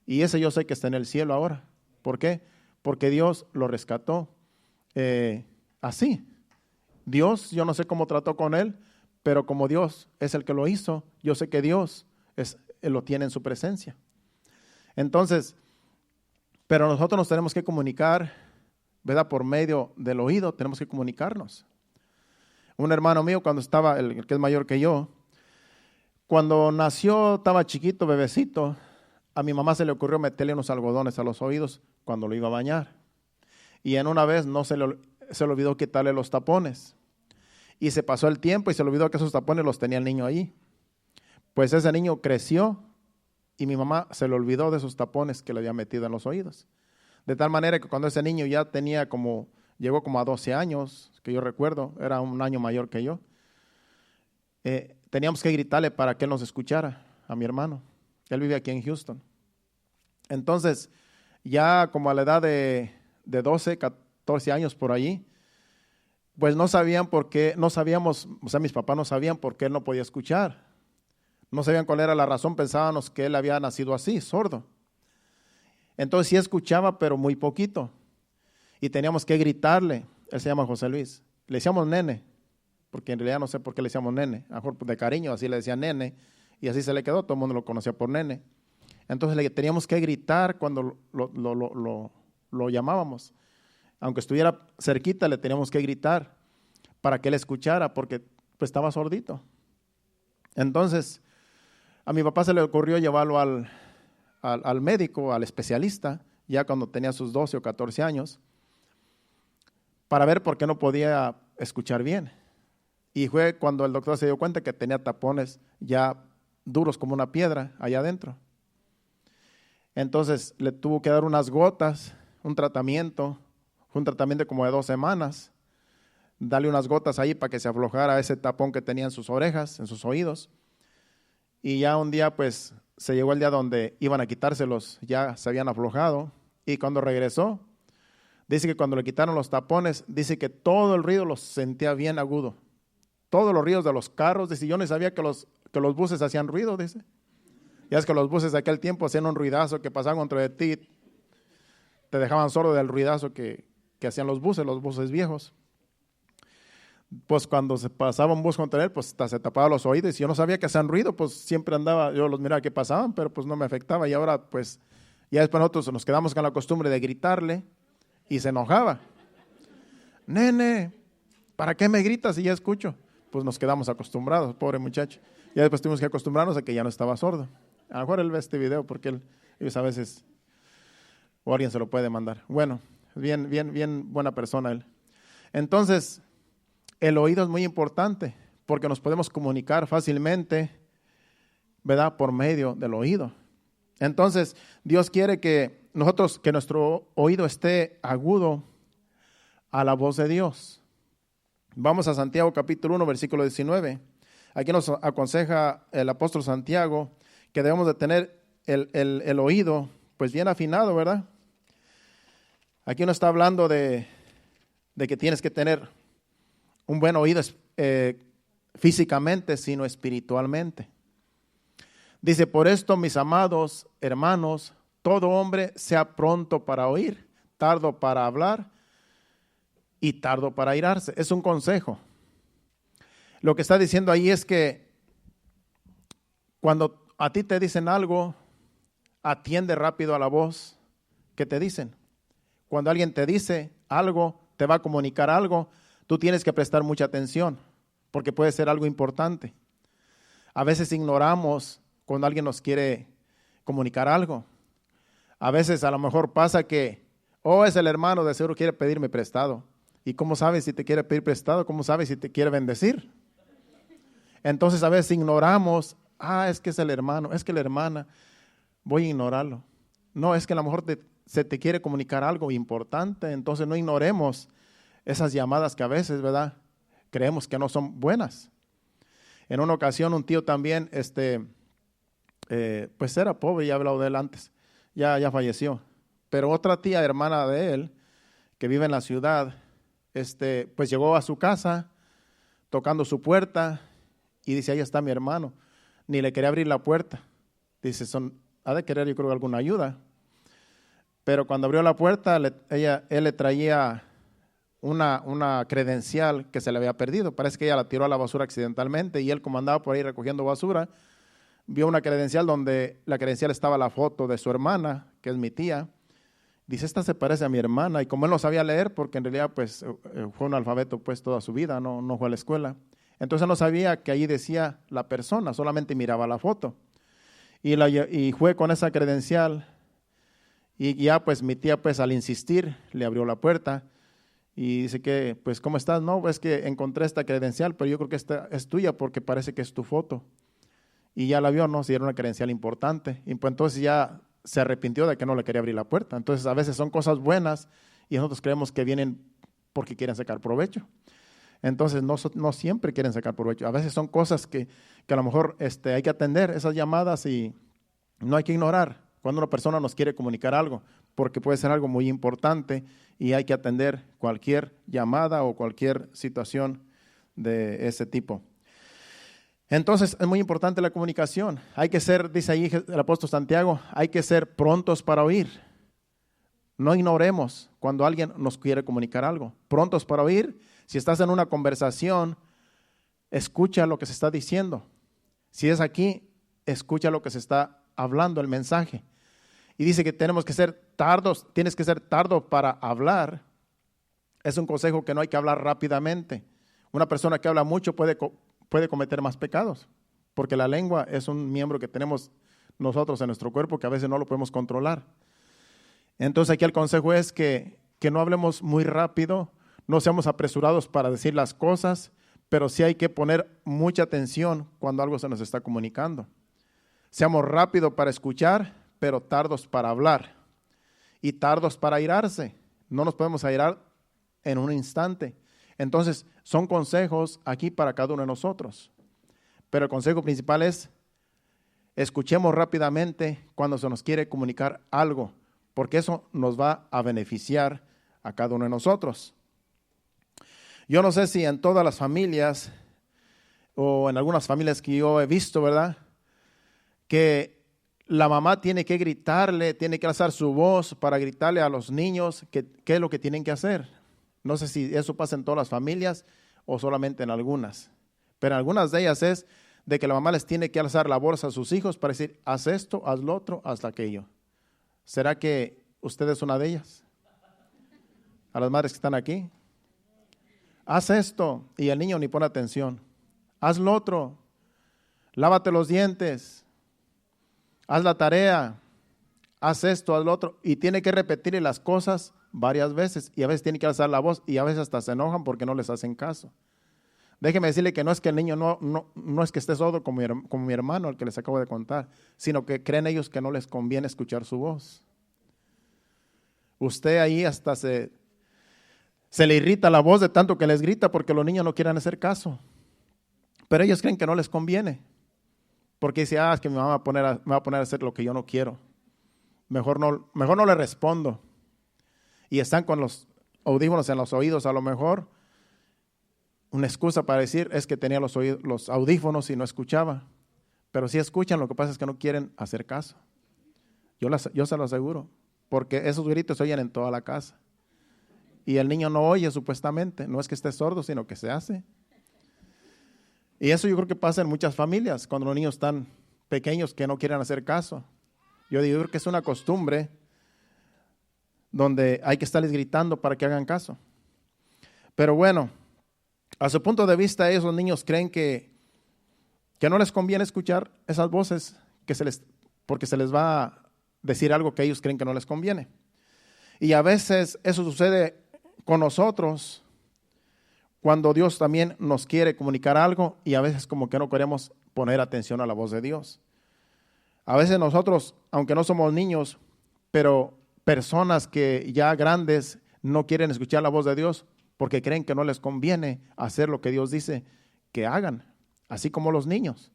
Y ese yo sé que está en el cielo ahora. ¿Por qué? Porque Dios lo rescató así. Dios, yo no sé cómo trató con él, pero como Dios es el que lo hizo, yo sé que Dios lo tiene en su presencia. Entonces, pero nosotros nos tenemos que comunicar, ¿verdad? Por medio del oído tenemos que comunicarnos. Un hermano mío, cuando estaba, el que es mayor que yo, cuando nació, estaba chiquito, bebecito, a mi mamá se le ocurrió meterle unos algodones a los oídos cuando lo iba a bañar. Y en una vez se le olvidó quitarle los tapones. Y se pasó el tiempo y se le olvidó que esos tapones los tenía el niño ahí. Pues ese niño creció y mi mamá se le olvidó de esos tapones que le había metido en los oídos. De tal manera que cuando ese niño ya llegó como a 12 años, que yo recuerdo, era un año mayor que yo, teníamos que gritarle para que él nos escuchara, a mi hermano. Él vive aquí en Houston. Entonces, ya como a la edad de 12, 14 años por allí, pues no sabíamos, o sea, mis papás no sabían por qué él no podía escuchar. No sabían cuál era la razón, pensábamos que él había nacido así, sordo. Entonces sí escuchaba, pero muy poquito. Y teníamos que gritarle. Él se llama José Luis. Le decíamos nene, porque en realidad no sé por qué le decíamos nene. A lo mejor de cariño, así le decían nene. Y así se le quedó, todo el mundo lo conocía por nene. Entonces le teníamos que gritar cuando lo llamábamos. Aunque estuviera cerquita, le teníamos que gritar para que él escuchara, porque pues estaba sordito. Entonces, A mi papá se le ocurrió llevarlo al médico, al especialista, ya cuando tenía sus 12 o 14 años, para ver por qué no podía escuchar bien. Y fue cuando el doctor se dio cuenta que tenía tapones ya duros como una piedra allá adentro. Entonces le tuvo que dar unas gotas, un tratamiento como de 2 semanas, darle unas gotas ahí para que se aflojara ese tapón que tenía en sus orejas, en sus oídos. Y ya un día pues se llegó el día donde iban a quitárselos, ya se habían aflojado, y cuando regresó, dice que cuando le quitaron los tapones, dice que todo el ruido los sentía bien agudo. Todos los ruidos de los carros, dice, yo ni sabía que los buses hacían ruido, dice. Ya es que los buses de aquel tiempo hacían un ruidazo que pasaban contra de ti, te dejaban sordo del ruidazo que hacían los buses viejos. Pues cuando se pasaba un bus contra él, pues hasta se tapaba los oídos, y yo no sabía que hacían ruido, pues siempre andaba, yo los miraba que pasaban, pero pues no me afectaba, y ahora pues, ya después nosotros nos quedamos con la costumbre de gritarle, y se enojaba. Nene, ¿para qué me gritas si ya escucho? Pues nos quedamos acostumbrados, pobre muchacho. Ya después tuvimos que acostumbrarnos a que ya no estaba sordo. A lo mejor él ve este video porque ellos a veces, o alguien se lo puede mandar. Bueno, bien buena persona él. Entonces, el oído es muy importante porque nos podemos comunicar fácilmente, ¿verdad? Por medio del oído. Entonces, Dios quiere que nuestro oído esté agudo a la voz de Dios. Vamos a Santiago capítulo 1, versículo 19. Aquí nos aconseja el apóstol Santiago que debemos de tener el oído pues bien afinado, ¿verdad? Aquí no está hablando de que tienes que tener un buen oído físicamente, sino espiritualmente. Dice, por esto, mis amados hermanos, todo hombre sea pronto para oír, tardo para hablar y tardo para airarse. Es un consejo. Lo que está diciendo ahí es que cuando a ti te dicen algo, atiende rápido a la voz que te dicen. Cuando alguien te dice algo, te va a comunicar algo, tú tienes que prestar mucha atención, porque puede ser algo importante. A veces ignoramos cuando alguien nos quiere comunicar algo. A veces a lo mejor pasa que, es el hermano, de seguro quiere pedirme prestado. ¿Y cómo sabes si te quiere pedir prestado? ¿Cómo sabes si te quiere bendecir? Entonces a veces ignoramos, es que es el hermano, es que la hermana, voy a ignorarlo. No, es que a lo mejor se te quiere comunicar algo importante, entonces no ignoremos esas llamadas que a veces, ¿verdad? Creemos que no son buenas. En una ocasión un tío también, pues era pobre, ya he hablado de él antes, ya falleció. Pero otra tía, hermana de él, que vive en la ciudad, pues llegó a su casa tocando su puerta y dice, ahí está mi hermano. Ni le quería abrir la puerta. Dice, ha de querer yo creo alguna ayuda. Pero cuando abrió la puerta, él le traía una credencial que se le había perdido. Parece que ella la tiró a la basura accidentalmente y él, como andaba por ahí recogiendo basura, vio una credencial donde la credencial estaba la foto de su hermana, que es mi tía. Dice, esta se parece a mi hermana. Y como él no sabía leer, porque en realidad pues fue un alfabeto pues toda su vida, no fue a la escuela. Entonces no sabía que ahí decía la persona, solamente miraba la foto. Y fue con esa credencial. Y ya pues mi tía pues al insistir le abrió la puerta. Y dice que, pues, ¿cómo estás? No, es que encontré esta credencial, pero yo creo que esta es tuya porque parece que es tu foto. Y ya la vio, ¿no? Si era una credencial importante. Y pues entonces ya se arrepintió de que no le quería abrir la puerta. Entonces a veces son cosas buenas y nosotros creemos que vienen porque quieren sacar provecho. Entonces no siempre quieren sacar provecho. A veces son cosas que a lo mejor hay que atender esas llamadas y no hay que ignorar cuando una persona nos quiere comunicar algo, porque puede ser algo muy importante y hay que atender cualquier llamada o cualquier situación de ese tipo. Entonces es muy importante la comunicación. Hay que ser, dice ahí el apóstol Santiago, hay que ser prontos para oír. No ignoremos cuando alguien nos quiere comunicar algo. Prontos para oír. Si estás en una conversación, escucha lo que se está diciendo. Si es aquí, escucha lo que se está hablando, el mensaje. Y dice que tenemos que ser tardos, tienes que ser tardo para hablar. Es un consejo que no hay que hablar rápidamente. Una persona que habla mucho puede cometer más pecados, porque la lengua es un miembro que tenemos nosotros en nuestro cuerpo que a veces no lo podemos controlar. Entonces aquí el consejo es que no hablemos muy rápido, no seamos apresurados para decir las cosas, pero sí hay que poner mucha atención cuando algo se nos está comunicando. Seamos rápidos para escuchar, pero tardos para hablar y tardos para airarse. No nos podemos airar en un instante. Entonces, son consejos aquí para cada uno de nosotros. Pero el consejo principal es, escuchemos rápidamente cuando se nos quiere comunicar algo, porque eso nos va a beneficiar a cada uno de nosotros. Yo no sé si en todas las familias o en algunas familias que yo he visto, ¿verdad?, que la mamá tiene que gritarle, tiene que alzar su voz para gritarle a los niños qué es lo que tienen que hacer. No sé si eso pasa en todas las familias o solamente en algunas, pero en algunas de ellas es de que la mamá les tiene que alzar la voz a sus hijos para decir, haz esto, haz lo otro, haz aquello. ¿Será que usted es una de ellas? A las madres que están aquí. Haz esto, y el niño ni pone atención. Haz lo otro, lávate los dientes, haz la tarea, haz esto, haz lo otro, y tiene que repetirle las cosas varias veces, y a veces tiene que alzar la voz, y a veces hasta se enojan porque no les hacen caso. Déjeme decirle que no es que el niño no es que esté sordo como mi hermano, el que les acabo de contar, sino que creen ellos que no les conviene escuchar su voz. Usted ahí hasta se le irrita la voz de tanto que les grita porque los niños no quieren hacer caso. Pero ellos creen que no les conviene. Porque dice, es que me va a poner a hacer lo que yo no quiero. Mejor no le respondo. Y están con los audífonos en los oídos, a lo mejor. Una excusa para decir es que tenía los audífonos y no escuchaba. Pero sí escuchan, lo que pasa es que no quieren hacer caso. Yo se lo aseguro. Porque esos gritos se oyen en toda la casa. Y el niño no oye supuestamente. No es que esté sordo, sino que se hace. Y eso yo creo que pasa en muchas familias, cuando los niños están pequeños que no quieren hacer caso. Yo digo que es una costumbre donde hay que estarles gritando para que hagan caso. Pero bueno, a su punto de vista, esos niños creen que no les conviene escuchar esas voces porque se les va a decir algo que ellos creen que no les conviene. Y a veces eso sucede con nosotros cuando Dios también nos quiere comunicar algo y a veces como que no queremos poner atención a la voz de Dios. A veces nosotros, aunque no somos niños, pero personas que ya grandes no quieren escuchar la voz de Dios porque creen que no les conviene hacer lo que Dios dice que hagan, así como los niños.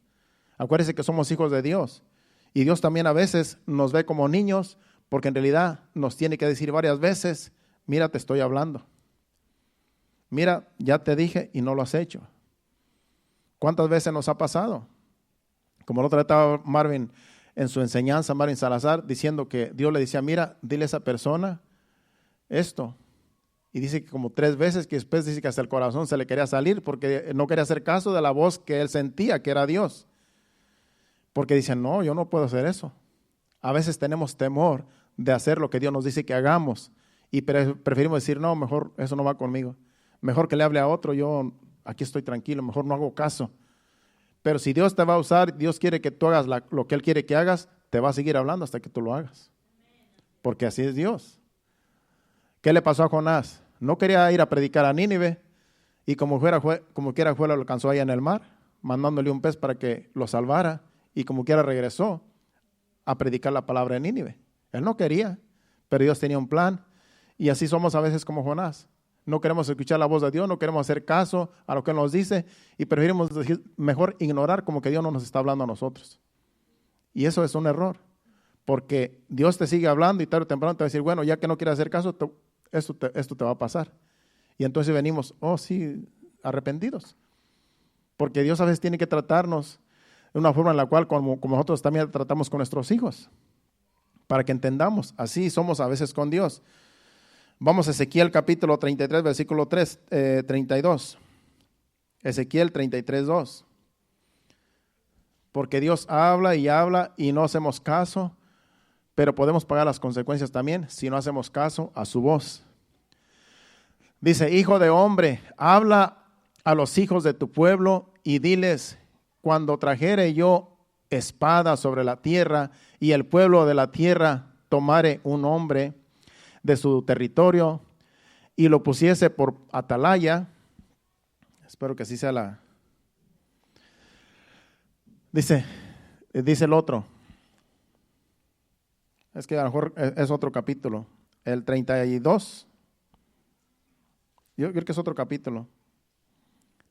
Acuérdense que somos hijos de Dios y Dios también a veces nos ve como niños porque en realidad nos tiene que decir varias veces, mira, te estoy hablando. Mira, ya te dije y no lo has hecho. ¿Cuántas veces nos ha pasado? Como lo trataba Marvin en su enseñanza, Marvin Salazar, diciendo que Dios le decía, mira, dile a esa persona esto. Y dice que como 3 veces, que después dice que hasta el corazón se le quería salir porque no quería hacer caso de la voz que él sentía, que era Dios. Porque dicen, no, yo no puedo hacer eso. A veces tenemos temor de hacer lo que Dios nos dice que hagamos y preferimos decir, no, mejor eso no va conmigo. Mejor que le hable a otro, yo aquí estoy tranquilo, mejor no hago caso. Pero si Dios te va a usar, Dios quiere que tú hagas lo que Él quiere que hagas, te va a seguir hablando hasta que tú lo hagas. Porque así es Dios. ¿Qué le pasó a Jonás? No quería ir a predicar a Nínive y como quiera fue, lo alcanzó allá en el mar, mandándole un pez para que lo salvara y como quiera regresó a predicar la palabra en Nínive. Él no quería, pero Dios tenía un plan y así somos a veces como Jonás. No queremos escuchar la voz de Dios, no queremos hacer caso a lo que Él nos dice y preferimos mejor ignorar como que Dios no nos está hablando a nosotros. Y eso es un error, porque Dios te sigue hablando y tarde o temprano te va a decir, bueno, ya que no quieres hacer caso, esto te va a pasar. Y entonces venimos, arrepentidos. Porque Dios a veces tiene que tratarnos de una forma en la cual como nosotros también tratamos con nuestros hijos, para que entendamos, así somos a veces con Dios. Vamos a Ezequiel capítulo 33, versículo 32. Ezequiel 33, 2. Porque Dios habla y no hacemos caso, pero podemos pagar las consecuencias también si no hacemos caso a su voz. Dice, hijo de hombre, habla a los hijos de tu pueblo y diles cuando trajere yo espada sobre la tierra y el pueblo de la tierra tomare un hombre de su territorio y lo pusiese por atalaya, espero que así sea la... Dice el otro, es que a lo mejor es otro capítulo, el 32, yo creo que es otro capítulo,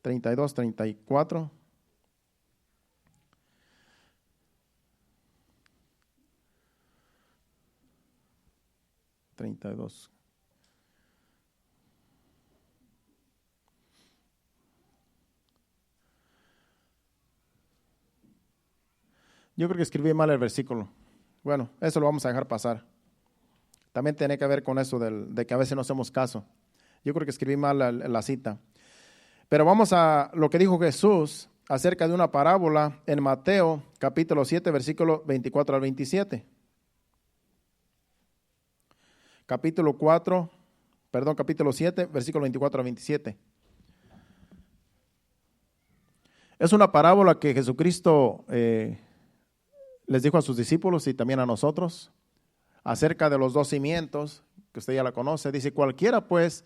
32, 34. 32. Yo creo que escribí mal el versículo. Bueno, eso lo vamos a dejar pasar. También tiene que ver con eso de que a veces no hacemos caso. Yo creo que escribí mal la cita. Pero vamos a lo que dijo Jesús acerca de una parábola en Mateo capítulo 7, versículo 24 al 27. Capítulo 7, versículo 24 al 27. Es una parábola que Jesucristo les dijo a sus discípulos y también a nosotros acerca de los dos cimientos, que usted ya la conoce. Dice, cualquiera pues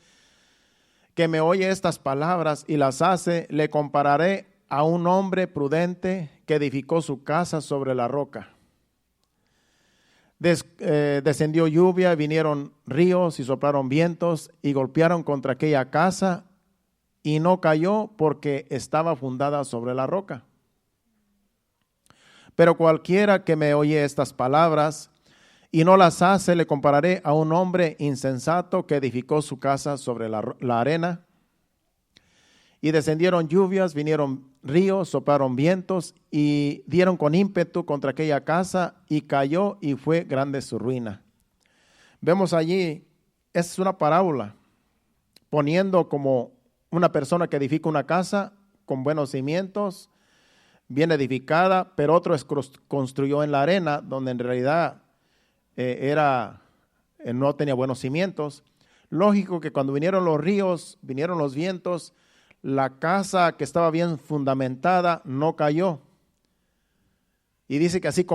que me oye estas palabras y las hace, le compararé a un hombre prudente que edificó su casa sobre la roca. Descendió lluvia, vinieron ríos y soplaron vientos y golpearon contra aquella casa y no cayó porque estaba fundada sobre la roca. Pero cualquiera que me oye estas palabras y no las hace, le compararé a un hombre insensato que edificó su casa sobre la arena. Y descendieron lluvias, vinieron ríos, soplaron vientos y dieron con ímpetu contra aquella casa y cayó y fue grande su ruina. Vemos allí, es una parábola, poniendo como una persona que edifica una casa con buenos cimientos, bien edificada, pero otro construyó en la arena, donde en realidad no tenía buenos cimientos. Lógico que cuando vinieron los ríos, vinieron los vientos, la casa que estaba bien fundamentada no cayó. Y dice que así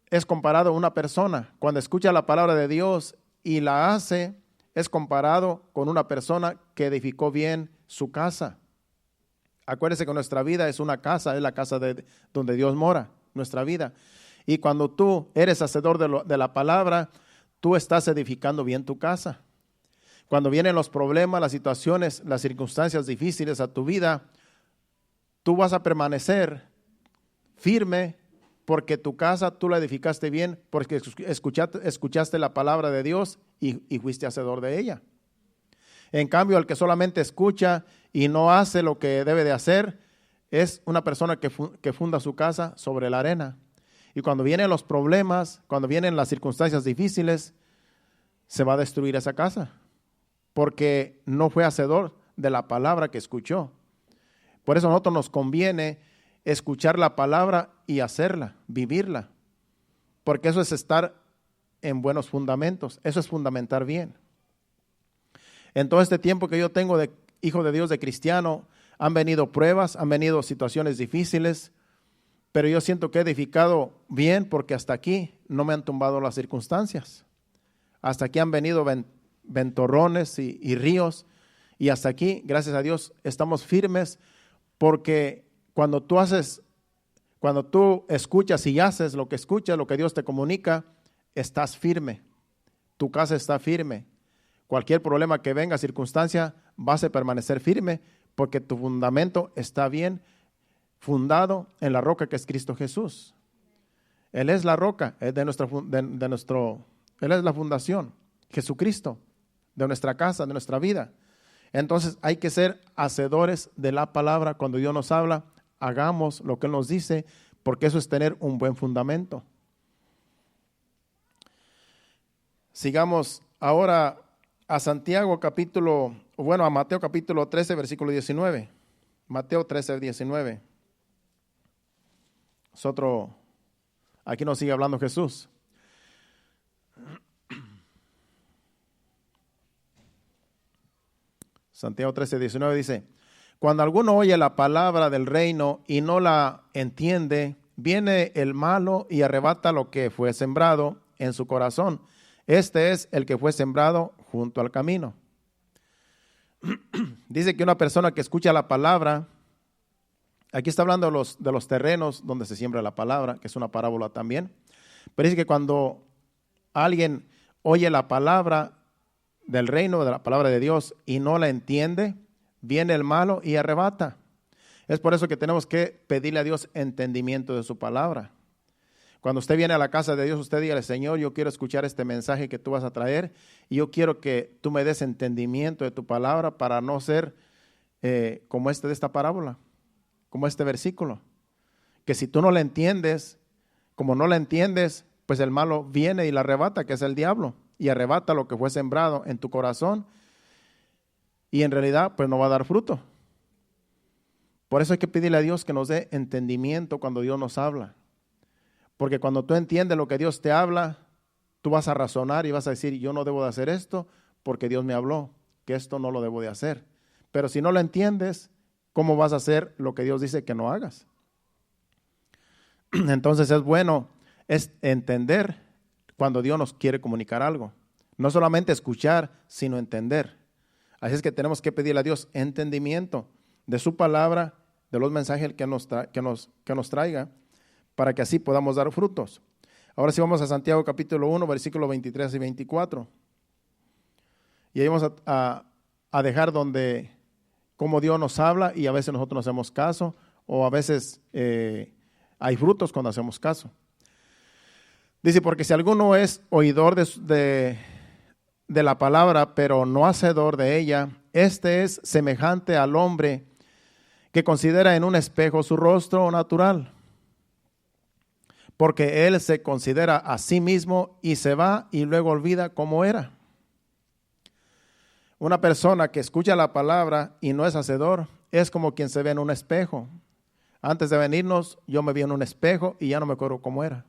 es comparado una persona. Cuando escucha la palabra de Dios y la hace, es comparado con una persona que edificó bien su casa. Acuérdese que nuestra vida es una casa, es la casa donde Dios mora, nuestra vida. Y cuando tú eres hacedor de la palabra, tú estás edificando bien tu casa. Cuando vienen los problemas, las situaciones, las circunstancias difíciles a tu vida, tú vas a permanecer firme porque tu casa tú la edificaste bien, porque escuchaste la palabra de Dios y fuiste hacedor de ella. En cambio, el que solamente escucha y no hace lo que debe de hacer, es una persona que funda su casa sobre la arena. Y cuando vienen los problemas, cuando vienen las circunstancias difíciles, se va a destruir esa casa, porque no fue hacedor de la palabra que escuchó. Por eso a nosotros nos conviene escuchar la palabra y hacerla, vivirla, porque eso es estar en buenos fundamentos, eso es fundamentar bien. En todo este tiempo que yo tengo de hijo de Dios, de cristiano, han venido pruebas, han venido situaciones difíciles, pero yo siento que he edificado bien porque hasta aquí no me han tumbado las circunstancias. Hasta aquí han venido ventorrones y ríos, y hasta aquí, gracias a Dios, estamos firmes, porque cuando tú escuchas y haces lo que escuchas, lo que Dios te comunica, estás firme. Tu casa está firme. Cualquier problema que venga, circunstancia, vas a permanecer firme porque tu fundamento está bien fundado en la roca que es Cristo Jesús. Él es la roca, Él es la fundación, Jesucristo, de nuestra casa, de nuestra vida. Entonces hay que ser hacedores de la palabra. Cuando Dios nos habla, hagamos lo que Él nos dice, porque eso es tener un buen fundamento. Sigamos ahora a Mateo capítulo 13, versículo 19. Mateo 13, 19. Aquí nos sigue hablando Jesús. Santiago 13, 19 dice, Cuando alguno oye la palabra del reino y no la entiende, viene el malo y arrebata lo que fue sembrado en su corazón. Este es el que fue sembrado junto al camino. Dice que una persona que escucha la palabra, aquí está hablando de los terrenos donde se siembra la palabra, que es una parábola también, pero dice que cuando alguien oye la palabra del reino, de la palabra de Dios, y no la entiende, viene el malo y arrebata. Es por eso que tenemos que pedirle a Dios entendimiento de su palabra. Cuando usted viene a la casa de Dios, usted dígale: Señor, yo quiero escuchar este mensaje que tú vas a traer y yo quiero que tú me des entendimiento de tu palabra para no ser como de esta parábola, como este versículo. Que si tú no la entiendes, como no la entiendes, pues el malo viene y la arrebata, que es el diablo, y arrebata lo que fue sembrado en tu corazón y en realidad pues no va a dar fruto. Por eso hay que pedirle a Dios que nos dé entendimiento cuando Dios nos habla. Porque cuando tú entiendes lo que Dios te habla, tú vas a razonar y vas a decir: yo no debo de hacer esto porque Dios me habló, que esto no lo debo de hacer. Pero si no lo entiendes, ¿cómo vas a hacer lo que Dios dice que no hagas? Entonces es bueno entender cuando Dios nos quiere comunicar algo. No solamente escuchar, sino entender. Así es que tenemos que pedirle a Dios entendimiento de su palabra, de los mensajes que nos traiga, para que así podamos dar frutos. Ahora sí vamos a Santiago capítulo 1, versículos 23 y 24. Y ahí vamos a dejar cómo Dios nos habla, y a veces nosotros no hacemos caso, o a veces hay frutos cuando hacemos caso. Dice: porque si alguno es oidor de la palabra, pero no hacedor de ella, este es semejante al hombre que considera en un espejo su rostro natural. Porque él se considera a sí mismo y se va y luego olvida cómo era. Una persona que escucha la palabra y no es hacedor es como quien se ve en un espejo. Antes de venirnos, yo me vi en un espejo y ya no me acuerdo cómo era.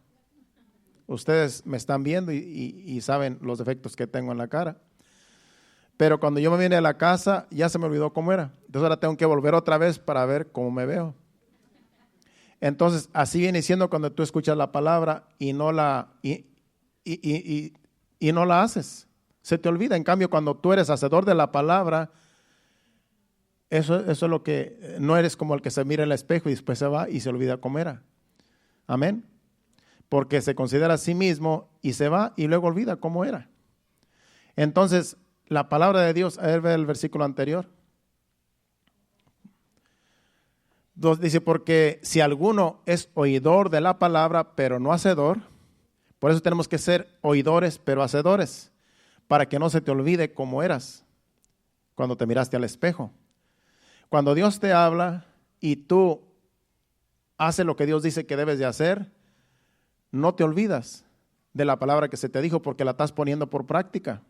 Ustedes me están viendo y saben los defectos que tengo en la cara. Pero cuando yo me vine a la casa, ya se me olvidó cómo era. Entonces ahora tengo que volver otra vez para ver cómo me veo. Entonces, así viene siendo cuando tú escuchas la palabra y no la haces. Se te olvida. En cambio, cuando tú eres hacedor de la palabra, eso es lo que no eres como el que se mira en el espejo y después se va y se olvida cómo era. Amén. Porque se considera a sí mismo y se va y luego olvida cómo era. Entonces, la palabra de Dios, a ver el versículo anterior. Dice: porque si alguno es oidor de la palabra, pero no hacedor, por eso tenemos que ser oidores, pero hacedores, para que no se te olvide cómo eras cuando te miraste al espejo. Cuando Dios te habla y tú haces lo que Dios dice que debes de hacer, no te olvidas de la palabra que se te dijo porque la estás poniendo por práctica.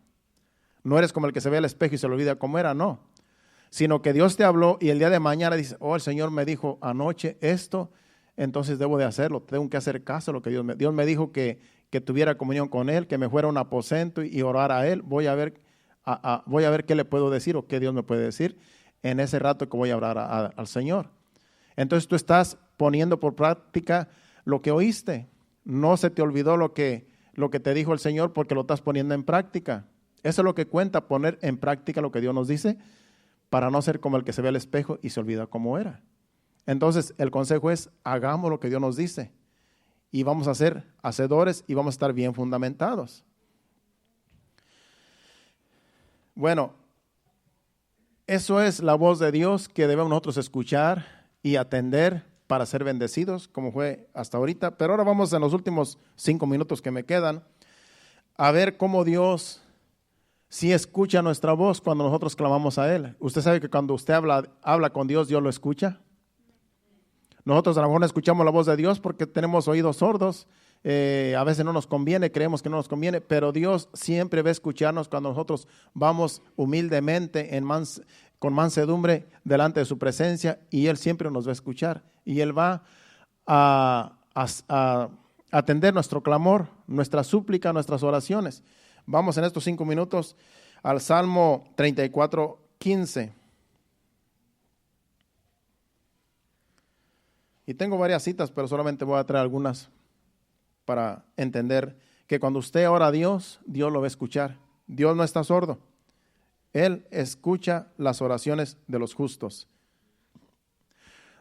No eres como el que se ve al espejo y se le olvida cómo era, no. Sino que Dios te habló y el día de mañana dice: oh, el Señor me dijo anoche esto, entonces debo de hacerlo, tengo que hacer caso a lo que Dios me dijo que tuviera comunión con Él, que me fuera a un aposento y orar a Él. Voy a ver qué le puedo decir o qué Dios me puede decir en ese rato que voy a orar al Señor. Entonces tú estás poniendo por práctica lo que oíste. No se te olvidó lo que te dijo el Señor porque lo estás poniendo en práctica. Eso es lo que cuenta, poner en práctica lo que Dios nos dice, para no ser como el que se ve al espejo y se olvida cómo era. Entonces, el consejo es: hagamos lo que Dios nos dice y vamos a ser hacedores y vamos a estar bien fundamentados. Bueno, eso es la voz de Dios que debemos nosotros escuchar y atender para ser bendecidos, como fue hasta ahorita. Pero ahora vamos, en los últimos 5 minutos que me quedan, a ver cómo Dios sí escucha nuestra voz cuando nosotros clamamos a Él. Usted sabe que cuando usted habla con Dios, Dios lo escucha. Nosotros a lo mejor no escuchamos la voz de Dios porque tenemos oídos sordos. A veces no nos conviene, creemos que no nos conviene, pero Dios siempre va a escucharnos cuando nosotros vamos humildemente, con mansedumbre delante de su presencia, y Él siempre nos va a escuchar. Y Él va a atender nuestro clamor, nuestra súplica, nuestras oraciones. Vamos en estos 5 minutos al Salmo 34:15. Y tengo varias citas, pero solamente voy a traer algunas para entender que cuando usted ora a Dios, Dios lo va a escuchar. Dios no está sordo. Él escucha las oraciones de los justos.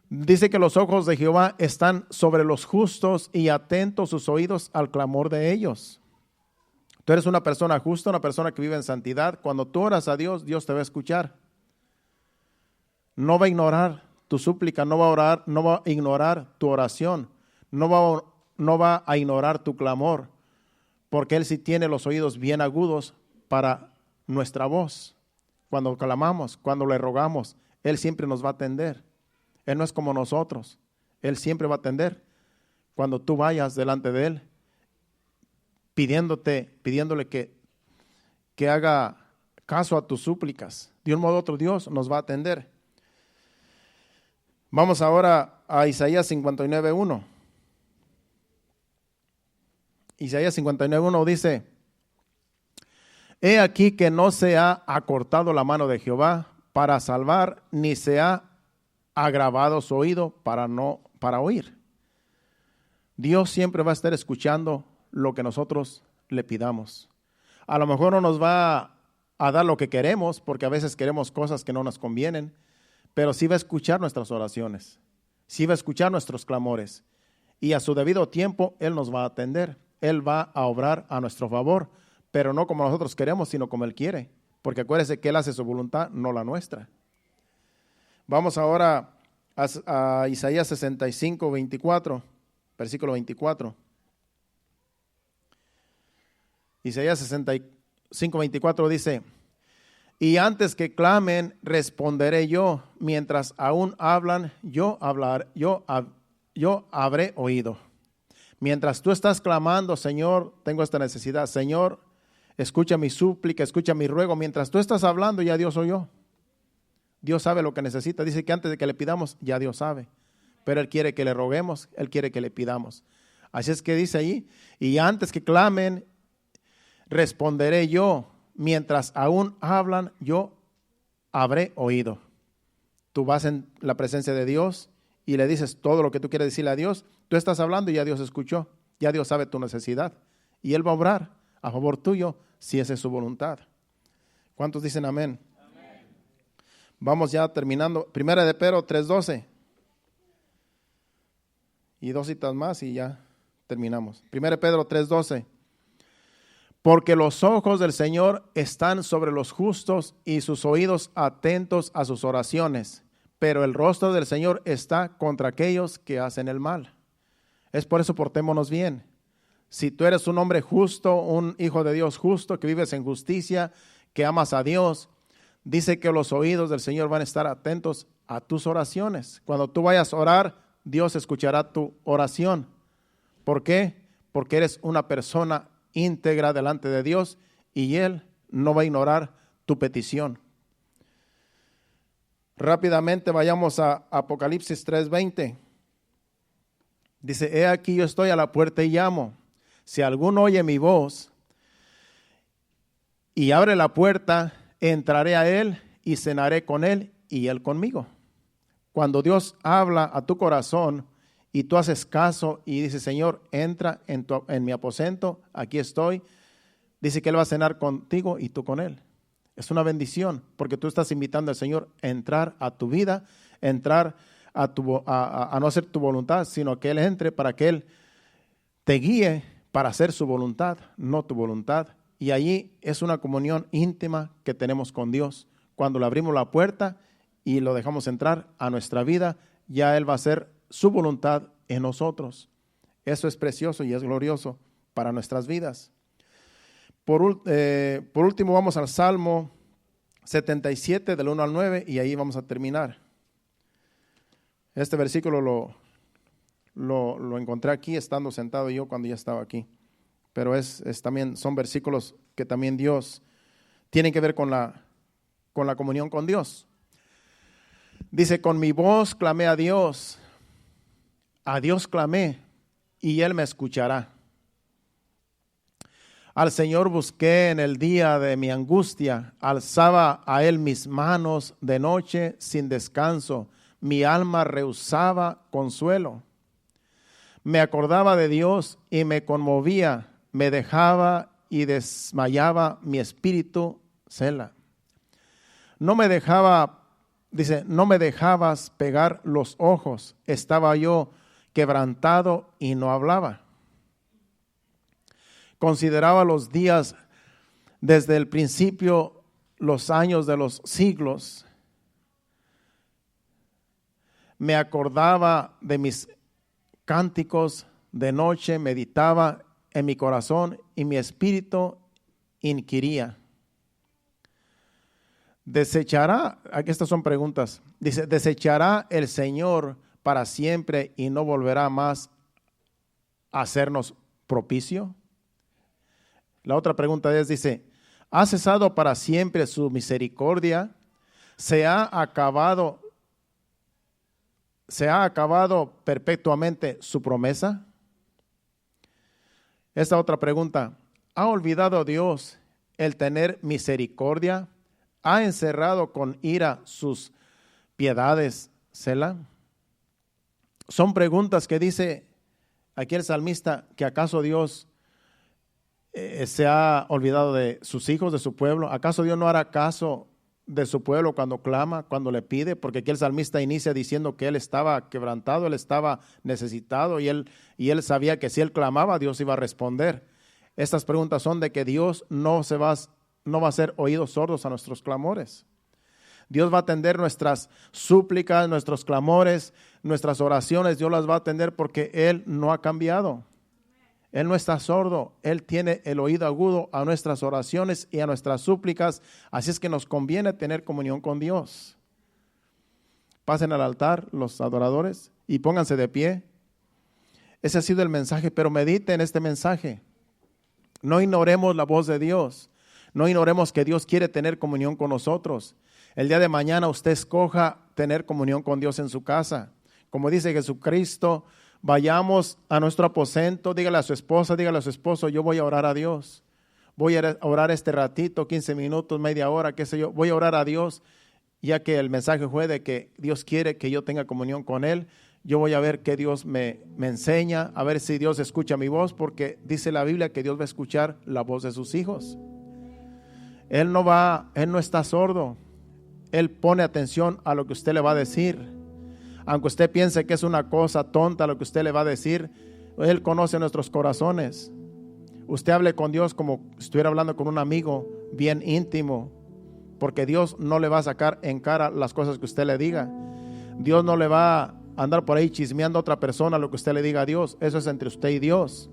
Dice que los ojos de Jehová están sobre los justos y atentos sus oídos al clamor de ellos. Tú eres una persona justa, una persona que vive en santidad. Cuando tú oras a Dios, Dios te va a escuchar. No va a ignorar tu súplica, no va a ignorar tu oración, no va a ignorar tu clamor, porque Él sí tiene los oídos bien agudos para nuestra voz. Cuando clamamos, cuando le rogamos, Él siempre nos va a atender. Él no es como nosotros. Él siempre va a atender. Cuando tú vayas delante de Él, pidiéndole que haga caso a tus súplicas, de un modo u otro Dios nos va a atender. Vamos ahora a Isaías 59:1. Isaías 59:1 dice: He aquí que no se ha acortado la mano de Jehová para salvar, ni se ha agravado su oído para oír. Dios siempre va a estar escuchando lo que nosotros le pidamos. A lo mejor no nos va a dar lo que queremos, porque a veces queremos cosas que no nos convienen, pero sí va a escuchar nuestras oraciones, sí va a escuchar nuestros clamores, y a su debido tiempo Él nos va a atender. Él va a obrar a nuestro favor, pero no como nosotros queremos, sino como Él quiere, porque acuérdese que Él hace su voluntad, no la nuestra. Vamos ahora a Isaías 65:24, versículo 24. Isaías 65:24 dice: Y antes que clamen, responderé yo, mientras aún hablan, yo habré oído. Mientras tú estás clamando, Señor, tengo esta necesidad, Señor, escucha mi súplica, escucha mi ruego. Mientras tú estás hablando, ya Dios oyó. Dios sabe lo que necesita. Dice que antes de que le pidamos, ya Dios sabe. Pero Él quiere que le roguemos, Él quiere que le pidamos. Así es que dice ahí: y antes que clamen, responderé yo. Mientras aún hablan, yo habré oído. Tú vas en la presencia de Dios y le dices todo lo que tú quieres decirle a Dios. Tú estás hablando y ya Dios escuchó. Ya Dios sabe tu necesidad. Y Él va a obrar a favor tuyo si esa es su voluntad. ¿Cuántos dicen amén? Amén. Vamos ya terminando. Primera de Pedro 3:12. Y dos citas más y ya terminamos. Primera de Pedro 3:12. Porque los ojos del Señor están sobre los justos y sus oídos atentos a sus oraciones, pero el rostro del Señor está contra aquellos que hacen el mal. Es por eso portémonos bien. Si tú eres un hombre justo, un hijo de Dios justo, que vives en justicia, que amas a Dios, dice que los oídos del Señor van a estar atentos a tus oraciones. Cuando tú vayas a orar, Dios escuchará tu oración. ¿Por qué? Porque eres una persona íntegra delante de Dios y Él no va a ignorar tu petición. Rápidamente vayamos a Apocalipsis 3:20. Dice: He aquí yo estoy a la puerta y llamo. Si alguno oye mi voz y abre la puerta, entraré a él y cenaré con él y él conmigo. Cuando Dios habla a tu corazón y tú haces caso y dices: Señor, entra en mi aposento, aquí estoy. Dice que Él va a cenar contigo y tú con Él. Es una bendición porque tú estás invitando al Señor a entrar a tu vida, entrar a no hacer tu voluntad, sino que Él entre para que Él te guíe para hacer su voluntad, no tu voluntad. Y allí es una comunión íntima que tenemos con Dios. Cuando le abrimos la puerta y lo dejamos entrar a nuestra vida, ya Él va a hacer su voluntad en nosotros. Eso es precioso y es glorioso para nuestras vidas. Por último vamos al Salmo 77 del 1 al 9 y ahí vamos a terminar. Este versículo lo encontré aquí estando sentado yo cuando ya estaba aquí. Pero también son versículos que también Dios tienen que ver con la comunión con Dios. Dice: con mi voz clamé a Dios clamé y Él me escuchará. Al Señor busqué en el día de mi angustia, alzaba a Él mis manos de noche sin descanso, mi alma rehusaba consuelo. Me acordaba de Dios y me conmovía, me dejaba y desmayaba mi espíritu, Selah. No me dejaba, dice, no me dejabas pegar los ojos, estaba yo quebrantado y no hablaba. Consideraba los días desde el principio, los años de los siglos. Me acordaba de mis cánticos de noche, meditaba en mi corazón y mi espíritu inquiría. Desechará, aquí estas son preguntas, dice, ¿desechará el Señor para siempre y no volverá más a hacernos propicio? La otra pregunta es, dice, ¿ha cesado para siempre su misericordia? ¿Se ha acabado perpetuamente su promesa? Esta otra pregunta, ¿ha olvidado Dios el tener misericordia? ¿Ha encerrado con ira sus piedades, Selah? Son preguntas que dice aquí el salmista, que acaso Dios se ha olvidado de sus hijos, de su pueblo. ¿Acaso Dios no hará caso de su pueblo cuando clama, cuando le pide? Porque aquí el salmista inicia diciendo que él estaba quebrantado, él estaba necesitado y él sabía que si él clamaba, Dios iba a responder. Estas preguntas son de que Dios no va a hacer oídos sordos a nuestros clamores. Dios va a atender nuestras súplicas, nuestros clamores, nuestras oraciones. Dios las va a atender porque Él no ha cambiado. Él no está sordo, Él tiene el oído agudo a nuestras oraciones y a nuestras súplicas, así es que nos conviene tener comunión con Dios. Pasen al altar los adoradores y pónganse de pie. Ese ha sido el mensaje, pero mediten este mensaje. No ignoremos la voz de Dios, no ignoremos que Dios quiere tener comunión con nosotros. El día de mañana usted escoja tener comunión con Dios en su casa. Como dice Jesucristo, vayamos a nuestro aposento, dígale a su esposa, dígale a su esposo, yo voy a orar a Dios. Voy a orar este ratito, 15 minutos, media hora, qué sé yo. Voy a orar a Dios, ya que el mensaje fue de que Dios quiere que yo tenga comunión con Él. Yo voy a ver qué Dios me enseña, a ver si Dios escucha mi voz, porque dice la Biblia que Dios va a escuchar la voz de sus hijos. Él no está sordo. Él pone atención a lo que usted le va a decir. Aunque usted piense que es una cosa tonta lo que usted le va a decir, Él conoce nuestros corazones. Usted hable con Dios como si estuviera hablando con un amigo bien íntimo, porque Dios no le va a sacar en cara las cosas que usted le diga. Dios no le va a andar por ahí chismeando a otra persona lo que usted le diga a Dios. Eso es entre usted y Dios.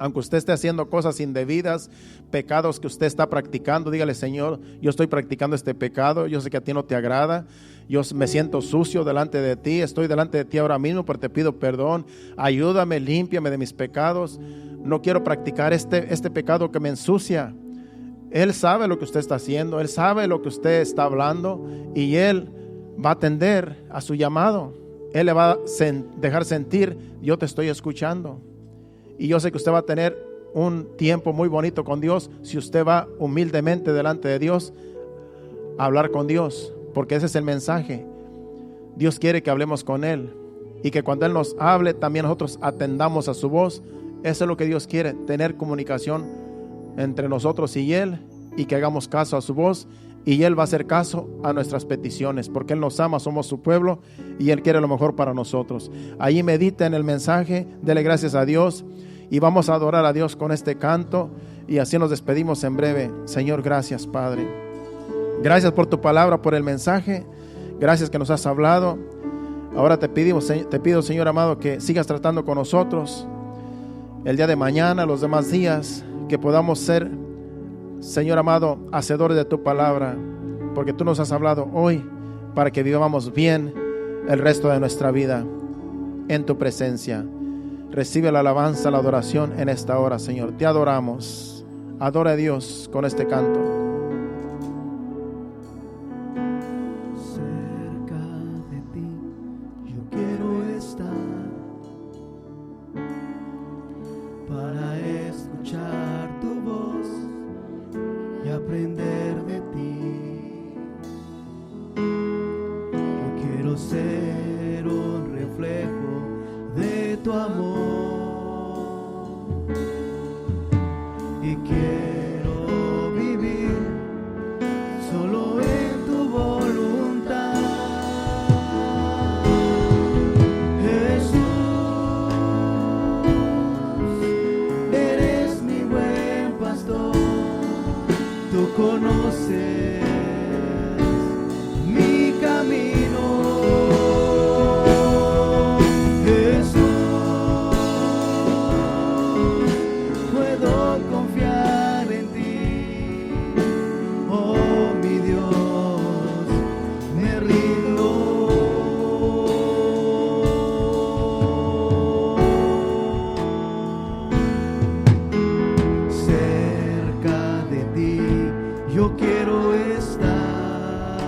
Aunque usted esté haciendo cosas indebidas, pecados que usted está practicando, dígale: Señor, yo estoy practicando este pecado, yo sé que a ti no te agrada, yo me siento sucio delante de ti, estoy delante de ti ahora mismo, pero te pido perdón, ayúdame, límpiame de mis pecados, no quiero practicar este pecado que me ensucia. Él sabe lo que usted está haciendo, Él sabe lo que usted está hablando y Él va a atender a su llamado. Él le va a dejar sentir: yo te estoy escuchando. Y yo sé que usted va a tener un tiempo muy bonito con Dios si usted va humildemente delante de Dios a hablar con Dios, porque ese es el mensaje. Dios quiere que hablemos con Él y que cuando Él nos hable también nosotros atendamos a su voz. Eso es lo que Dios quiere, tener comunicación entre nosotros y Él, y que hagamos caso a su voz, y Él va a hacer caso a nuestras peticiones, porque Él nos ama, somos su pueblo y Él quiere lo mejor para nosotros. Allí medita en el mensaje, dele gracias a Dios y vamos a adorar a Dios con este canto, y así nos despedimos en breve. Señor, gracias, Padre. Gracias por tu palabra, por el mensaje. Gracias que nos has hablado. Ahora te pido, Señor amado, que sigas tratando con nosotros el día de mañana, los demás días, que podamos ser, Señor amado, hacedores de tu palabra, porque tú nos has hablado hoy para que vivamos bien el resto de nuestra vida en tu presencia. Recibe la alabanza, la adoración en esta hora, Señor. Te adoramos. Adora a Dios con este canto. Cerca de ti yo quiero estar, para escuchar tu voz y aprender de ti. Yo quiero ser tú conoces mi camino, Jesús. Puedo confiar en ti, oh mi Dios, me rindo. Cerca de ti yo quiero estar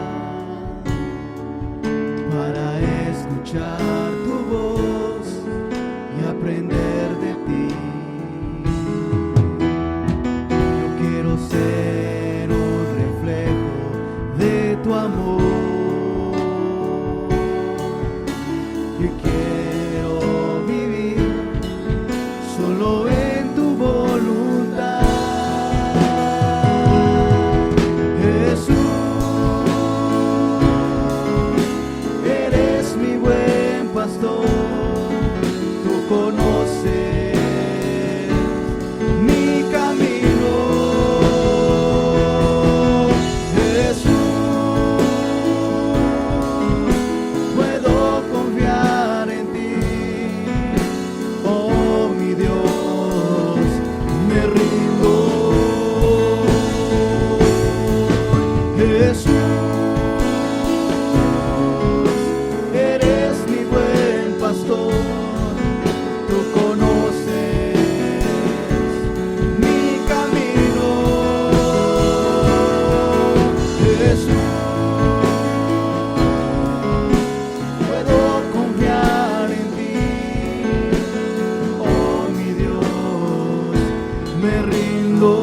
para escuchar tu voz y aprender de ti. Yo quiero ser un reflejo de tu amor y quiero vivir solo en tu voluntad. Jesús, eres mi buen pastor, tú conoces mi camino. Jesús, puedo confiar en ti, oh mi Dios, me rindo. Jesús, eres mi buen pastor, tú conoces mi camino. Jesús, puedo confiar en ti, oh mi Dios, me rindo.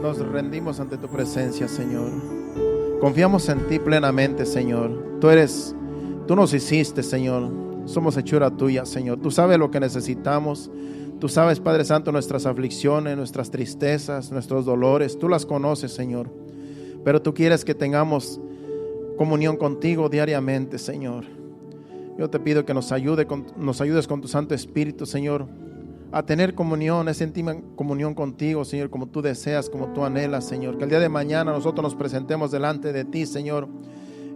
Nos rendimos ante tu presencia, Señor. Confiamos en ti plenamente, Señor. Tú nos hiciste, Señor. Somos hechura tuya, Señor. Tú sabes lo que necesitamos. Tú sabes, Padre Santo, nuestras aflicciones, nuestras tristezas, nuestros dolores. Tú las conoces, Señor. Pero tú quieres que tengamos comunión contigo diariamente, Señor. Yo te pido que nos ayudes con tu Santo Espíritu, Señor, a tener comunión, esa íntima comunión contigo, Señor, como tú deseas, como tú anhelas, Señor. Que el día de mañana nosotros nos presentemos delante de ti, Señor,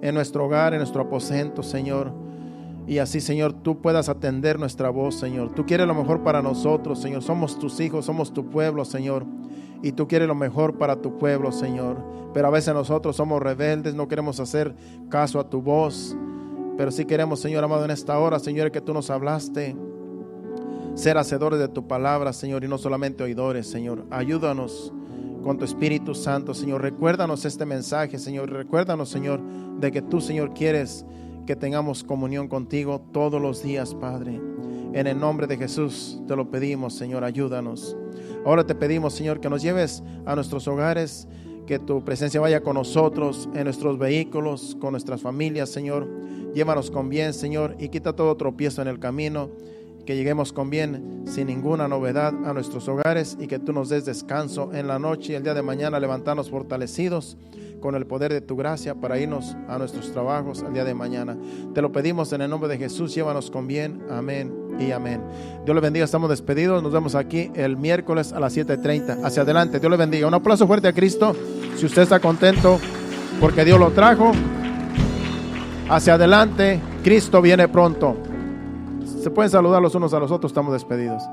en nuestro hogar, en nuestro aposento, Señor. Y así, Señor, tú puedas atender nuestra voz, Señor. Tú quieres lo mejor para nosotros, Señor. Somos tus hijos, somos tu pueblo, Señor. Y tú quieres lo mejor para tu pueblo, Señor. Pero a veces nosotros somos rebeldes, no queremos hacer caso a tu voz. Pero sí queremos, Señor amado, en esta hora, Señor, que tú nos hablaste, ser hacedores de tu palabra, Señor, y no solamente oidores, Señor. Ayúdanos con tu Espíritu Santo, Señor. Recuérdanos este mensaje, Señor. Recuérdanos, Señor, de que tú, Señor, quieres que tengamos comunión contigo todos los días, Padre. En el nombre de Jesús te lo pedimos, Señor. Ayúdanos. Ahora te pedimos, Señor, que nos lleves a nuestros hogares, que tu presencia vaya con nosotros en nuestros vehículos, con nuestras familias, Señor. Llévanos con bien, Señor, y quita todo tropiezo en el camino. Que lleguemos con bien, sin ninguna novedad, a nuestros hogares, y que tú nos des descanso en la noche y el día de mañana levantarnos fortalecidos con el poder de tu gracia para irnos a nuestros trabajos el día de mañana. Te lo pedimos en el nombre de Jesús. Llévanos con bien. Amén y amén. Dios le bendiga. Estamos despedidos. Nos vemos aquí el miércoles a las 7:30. Hacia adelante. Dios le bendiga. Un aplauso fuerte a Cristo. Si usted está contento porque Dios lo trajo, hacia adelante. Cristo viene pronto. Se pueden saludar los unos a los otros. Estamos despedidos.